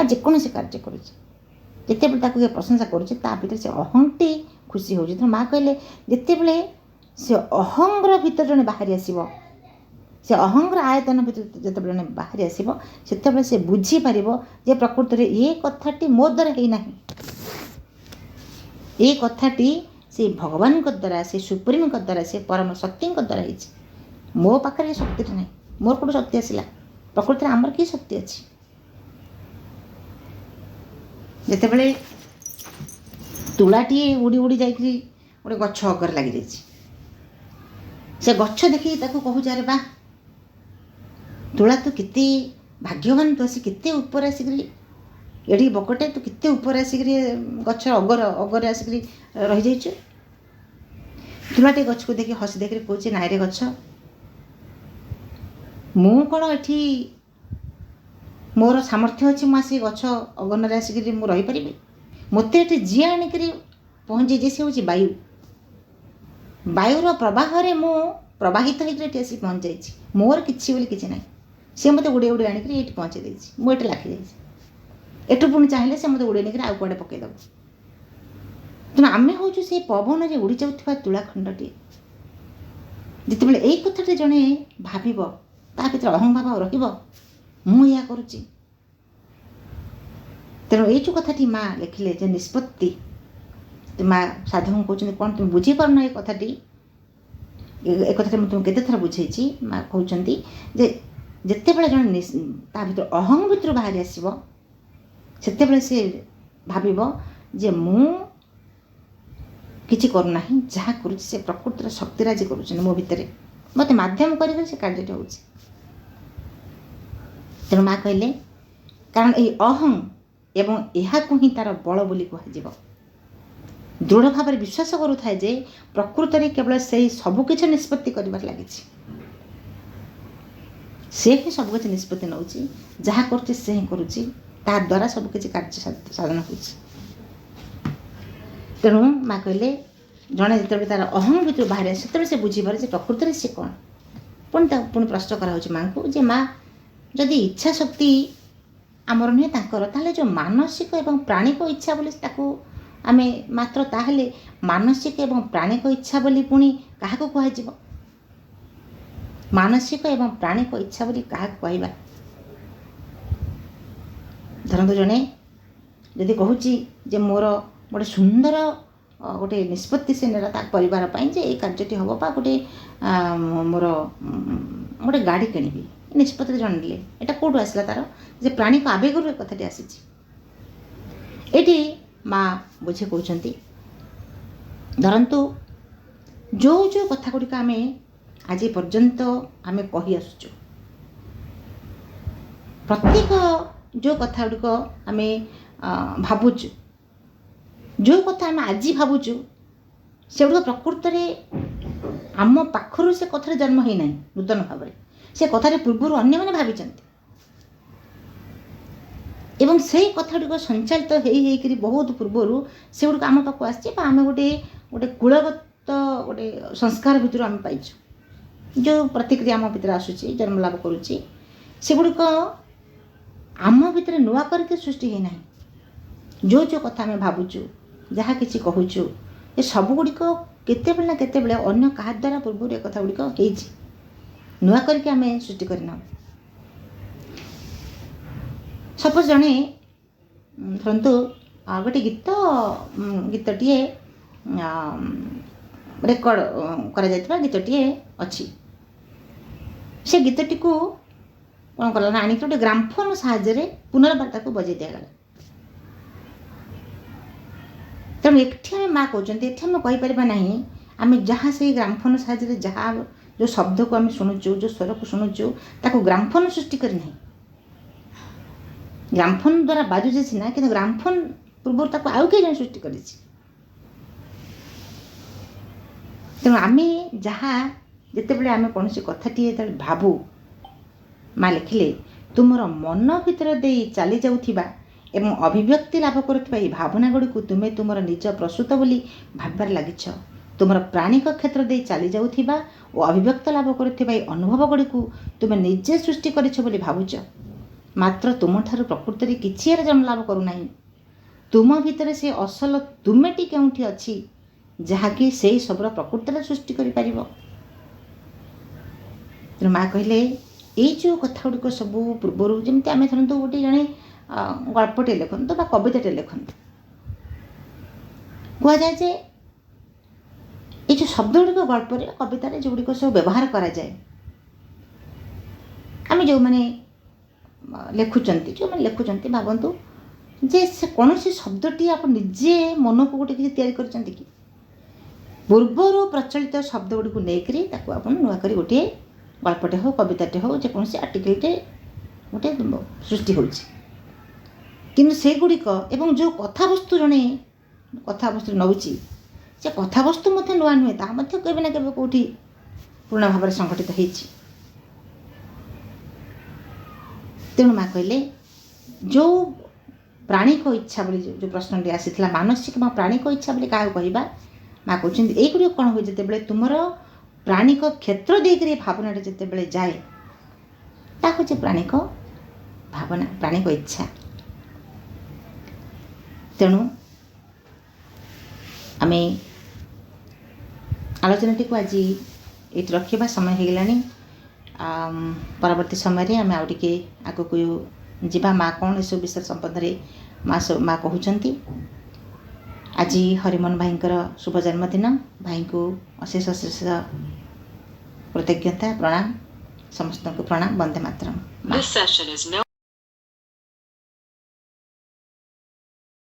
जेकोसी कार्य करते प्रशंसा करुच्ची भीतर से अहंटी खुशी हो माँ कहले जितेबले से अहंगर भीतर जड़े बाहरी आसो से अहंगर आयतन भीतर जिते जड़े बाहरी आसो से बुझीपार जे प्रकृति में ये कथाटी मो द्वारा होना ये कथाटी से भगवान द्वारा से सुप्रीम द्वारा से परम शक्ति द्वारा हो मो पाखे शक्ति ना मोर कौट शक्ति आसला प्रकृति आमर कि शक्ति अच्छी जितेबले ତୁଳାଟିଏ ଉଡ଼ି ଉଡ଼ି ଯାଇକରି ଗୋଟେ ଗଛ ଅଗରେ ଲାଗିଯାଇଛି। ସେ ଗଛ ଦେଖିକି ତାକୁ କହୁଛି, ଆରେ ବା ତୁଳା, ତୁ କେତେ ଭାଗ୍ୟବାନ, ତୁ ଆସି କେତେ ଉପରେ ଆସିକରି, ଏଠି ବକଟେ, ତୁ କେତେ ଉପରେ ଆସିକରି ଗଛ ଅଗରେ ଆସିକରି ରହିଯାଇଛୁ। ତୁଳାଟି ଗଛକୁ ଦେଖି ହସି ଦେଖିକି କହୁଛି, ନାଇଁରେ ଗଛ, ମୁଁ କ'ଣ ଏଠି ମୋର ସାମର୍ଥ୍ୟ ଅଛି ମୁଁ ଆସି ଗଛ ଅଗନରେ ଆସିକରି ମୁଁ ରହିପାରିବି? ମୋତେ ଏଠି ଯିଏ ଆଣିକରି ପହଞ୍ଚେଇଛି ସେ ହେଉଛି ବାୟୁ। ବାୟୁର ପ୍ରବାହରେ ମୁଁ ପ୍ରବାହିତ ହେଇକରି ଏଠି ଆସି ପହଞ୍ଚିଯାଇଛି। ମୋର କିଛି ବୋଲି କିଛି ନାହିଁ। ସେ ମୋତେ ଉଡ଼େଇ ଉଡ଼େଇ ଆଣିକରି ଏଠି ପହଞ୍ଚେଇ ଦେଇଛି। ମୁଁ ଏଠି ଲାଖିଯାଇଛି। ଏଠୁ ପୁଣି ଚାହିଁଲେ ସେ ମୋତେ ଉଡ଼େଇ ନେଇକରି ଆଉ କୁଆଡ଼େ ପକାଇଦେବ। ତେଣୁ ଆମେ ହେଉଛୁ ସେଇ ପବନରେ ଉଡ଼ି ଯାଉଥିବା ତୁଳାଖଣ୍ଡଟିଏ। ଯେତେବେଳେ ଏଇ କଥାଟି ଜଣେ ଭାବିବ, ତା ଭିତରେ ଅହଂଭାବ ରହିବ, ମୁଁ ଏହା କରୁଛି। ତେଣୁ ଏଇ ଯେଉଁ କଥାଟି ମା' ଲେଖିଲେ ଯେ ନିଷ୍ପତ୍ତି, ମା' ସାଧୁଙ୍କୁ କହୁଛନ୍ତି, କ'ଣ ତୁମେ ବୁଝିପାରୁନ ଏ କଥାଟି? ଏ କଥାଟି ମୁଁ ତୁମକୁ କେତେଥର ବୁଝେଇଛି। ମା' କହୁଛନ୍ତି ଯେ ଯେତେବେଳେ ଜଣେ ତା ଭିତରେ ଅହଂ ଭିତରୁ ବାହାରି ଆସିବ, ସେତେବେଳେ ସେ ଭାବିବ ଯେ ମୁଁ କିଛି କରୁନାହିଁ, ଯାହା କରୁଛି ସେ ପ୍ରକୃତିର ଶକ୍ତିରାଜି କରୁଛନ୍ତି ମୋ ଭିତରେ, ମୋତେ ମାଧ୍ୟମ କରିକରି ସେ କାର୍ଯ୍ୟଟି ହେଉଛି। ତେଣୁ ମା' କହିଲେ, କାରଣ ଏହି ଅହଂ ଏବଂ ଏହାକୁ ହିଁ ତା'ର ବଳ ବୋଲି କୁହାଯିବ। ଦୃଢ଼ ଭାବରେ ବିଶ୍ୱାସ କରୁଥାଏ ଯେ ପ୍ରକୃତରେ କେବଳ ସେହି ସବୁକିଛି ନିଷ୍ପତ୍ତି କରିବାରେ ଲାଗିଛି। ସେ ହିଁ ସବୁକିଛି ନିଷ୍ପତ୍ତି ନେଉଛି, ଯାହା କରୁଛି ସେ ହିଁ କରୁଛି, ତାହା ଦ୍ୱାରା ସବୁକିଛି କାର୍ଯ୍ୟ ସାଧନ ହେଉଛି। ତେଣୁ ମା' କହିଲେ, ଜଣେ ଯେତେବେଳେ ତା'ର ଅହଂ ଭିତରୁ ବାହାରେ ଆସେ ସେତେବେଳେ ସେ ବୁଝିପାରେ ଯେ ପ୍ରକୃତରେ ସେ କ'ଣ। ପୁଣି ପ୍ରଶ୍ନ କରାହେଉଛି ମା'ଙ୍କୁ ଯେ ମା' ଯଦି ଇଚ୍ଛା ଶକ୍ତି ଆମର ନୁହେଁ ତାଙ୍କର, ତାହେଲେ ଯେଉଁ ମାନସିକ ଏବଂ ପ୍ରାଣିକ ଇଚ୍ଛା ବୋଲି ତାକୁ ଆମେ ମାତ୍ର, ତାହେଲେ ମାନସିକ ଏବଂ ପ୍ରାଣିକ ଇଚ୍ଛା ବୋଲି ପୁଣି କାହାକୁ କୁହାଯିବ? ମାନସିକ ଏବଂ ପ୍ରାଣିକ ଇଚ୍ଛା ବୋଲି କାହାକୁ କହିବା? ଧରନ୍ତୁ ଜଣେ ଯଦି କହୁଛି ଯେ ମୋର ଗୋଟେ ସୁନ୍ଦର ଗୋଟେ ନିଷ୍ପତ୍ତି ସେ ନେଲା ତା ପରିବାର ପାଇଁ ଯେ ଏଇ କାର୍ଯ୍ୟଟି ହେବ, ବା ମୋର ଗୋଟେ ଗାଡ଼ି କିଣିବି, ନିଷ୍ପତ୍ତି ଜଣେ ନେଲେ, ଏଇଟା କେଉଁଠୁ ଆସିଲା? ତା'ର ଯେ ପ୍ରାଣିକ ଆବେଗରୁ ଏ କଥାଟି ଆସିଛି। ଏଠି ମା' ବୁଝି କହୁଛନ୍ତି, ଧରନ୍ତୁ ଯେଉଁ କଥା ଗୁଡ଼ିକ ଆମେ ଆଜି ପର୍ଯ୍ୟନ୍ତ ଆମେ କହି ଆସୁଛୁ, ପ୍ରତ୍ୟେକ ଯେଉଁ କଥା ଗୁଡ଼ିକ ଆମେ ଭାବୁଛୁ, ଯେଉଁ କଥା ଆମେ ଆଜି ଭାବୁଛୁ, ସେଗୁଡ଼ିକ ପ୍ରକୃତରେ ଆମ ପାଖରୁ ସେ କଥାରେ ଜନ୍ମ ହେଇନାହିଁ ନୂତନ ଭାବରେ। ସେ କଥାରେ ପୂର୍ବରୁ ଅନ୍ୟମାନେ ଭାବିଛନ୍ତି ଏବଂ ସେଇ କଥାଗୁଡ଼ିକ ସଞ୍ଚାଳିତ ହେଇକରି ବହୁତ ପୂର୍ବରୁ ସେଗୁଡ଼ିକ ଆମ ପାଖକୁ ଆସିଛି, ବା ଆମେ ଗୋଟେ କୂଳଗତ ଗୋଟେ ସଂସ୍କାର ଭିତରୁ ଆମେ ପାଇଛୁ। ଯେଉଁ ପ୍ରତିକ୍ରିୟା ଆମ ଭିତରେ ଆସୁଛି, ଜନ୍ମ ଲାଭ କରୁଛି, ସେଗୁଡ଼ିକ ଆମ ଭିତରେ ନୂଆ କରିକି ସୃଷ୍ଟି ହେଇନାହିଁ। ଯେଉଁ କଥା ଆମେ ଭାବୁଛୁ, ଯାହା କିଛି କହୁଛୁ, ଏ ସବୁଗୁଡ଼ିକ କେତେବେଳେ ନା କେତେବେଳେ ଅନ୍ୟ କାହା ଦ୍ୱାରା ପୂର୍ବରୁ ଏ କଥା ଗୁଡ଼ିକ ହେଇଛି, ନୂଆ କରିକି ଆମେ ସୃଷ୍ଟି କରିନାହୁଁ। ସପୋଜ ଜଣେ ଧରନ୍ତୁ ଗୋଟେ ଗୀତଟିଏ ରେକର୍ଡ଼ କରାଯାଇଥିବା ଗୀତଟିଏ ଅଛି। ସେ ଗୀତଟିକୁ କ'ଣ କଲା ନା ଆଣିକି ଗୋଟେ ଗ୍ରାମଫୋନ୍ ସାହାଯ୍ୟରେ ପୁନର୍ବାର ତାକୁ ବଜାଇ ଦିଆଗଲା। ତେଣୁ ଏଠି ଆମେ ମା' କହୁଛନ୍ତି, ଏଠି ଆମେ କହିପାରିବା ନାହିଁ ଆମେ ଯାହା ସେଇ ଗ୍ରାମଫୋନ୍ ସାହାଯ୍ୟରେ ଯାହା ଯେଉଁ ଶବ୍ଦକୁ ଆମେ ଶୁଣୁଛୁ, ଯେଉଁ ସ୍ୱରକୁ ଶୁଣୁଛୁ, ତାକୁ ଗ୍ରାମଫୋନ୍ ସୃଷ୍ଟି କରିନାହିଁ। ଗ୍ରାମଫୋନ୍ ଦ୍ୱାରା ବାଜୁଛି ସିନା, କିନ୍ତୁ ଗ୍ରାମଫୋନ୍ ପୂର୍ବରୁ ତାକୁ ଆଉ କିଏ ଜଣେ ସୃଷ୍ଟି କରିଛି। ତେଣୁ ଆମେ ଯାହା ଯେତେବେଳେ ଆମେ କୌଣସି କଥାଟିଏ ଯେତେବେଳେ ଭାବୁ, ମା' ଲେଖିଲେ, ତୁମର ମନ ଭିତରେ ଦେଇ ଚାଲି ଯାଉଥିବା ଏବଂ ଅଭିବ୍ୟକ୍ତି ଲାଭ କରୁଥିବା ଏହି ଭାବନା ଗୁଡ଼ିକୁ ତୁମେ ତୁମର ନିଜ ପ୍ରସୂତ ବୋଲି ଭାବିବାରେ ଲାଗିଛ। ତୁମର ପ୍ରାଣିକ କ୍ଷେତ୍ର ଦେଇ ଚାଲି ଯାଉଥିବା ଓ ଅଭିବ୍ୟକ୍ତ ଲାଭ କରୁଥିବା ଏହି ଅନୁଭବ ଗୁଡ଼ିକୁ ତୁମେ ନିଜେ ସୃଷ୍ଟି କରିଛ ବୋଲି ଭାବୁଛ। ମାତ୍ର ତୁମଠାରୁ ପ୍ରକୃତରେ କିଛି ଏହାର ଜନ୍ମ ଲାଭ କରୁନାହିଁ। ତୁମ ଭିତରେ ସେ ଅସଲ ତୁମେଟି କେଉଁଠି ଅଛି, ଯାହାକି ସେଇ ସବୁର ପ୍ରକୃତରେ ସୃଷ୍ଟି କରିପାରିବ। ତେଣୁ ମା' କହିଲେ, ଏଇ ଯେଉଁ କଥା ଗୁଡ଼ିକ ସବୁ ପୂର୍ବରୁ, ଯେମିତି ଆମେ ଧରନ୍ତୁ ଗୋଟେ ଜଣେ ଗଳ୍ପଟେ ଲେଖନ୍ତୁ ବା କବିତାଟେ ଲେଖନ୍ତୁ, କୁହାଯାଏ ଯେ ଏଇ ଯେଉଁ ଶବ୍ଦ ଗୁଡ଼ିକ ଗଳ୍ପରେ କବିତାରେ ଯେଉଁଗୁଡ଼ିକ ସବୁ ବ୍ୟବହାର କରାଯାଏ, ଆମେ ଯେଉଁମାନେ ଲେଖୁଛନ୍ତି ଭାବନ୍ତୁ जे से कौन शब्दटी आप निजे मन को गोटे किसी तैयारी करछन्ति कि पूर्वर प्रचलित शब्द गुड़ी को लेकर आप नुआक गोटे गल्पटे हो कविताटे हो जेकोसी आर्टिकलटे गोटे सृष्टि होती से गुड़िक एवं जो कथावस्तु जड़े कथावस्तु नौची से कथावस्तु मत नुआ नुहे ता कभी ना कभी कौटी पुराणा भाव में संगठित होती तेणु माँ कहले जो प्राणिक इच्छा बोली जो प्रश्न आसी मानसिक प्राणिक इच्छा बोली क्या कहवा माँ कहते यही कौन हुए जिते तुम प्राणिक क्षेत्र देकर भावना जिते जाए ताकूँ प्राणिक भावना प्राणिक इच्छा तेणु आम आलोचना टी आज ये रखा समय हो गलानी परवर्ती समय आम आउ टे आग को जीवा माँ कौन यू विषय संबंध माँ कहते आज हरिमोहन भाई शुभ जन्मदिन भाई को अशेष अशेष कृतज्ञता प्रणाम समस्त को प्रणाम वंदे मातरम।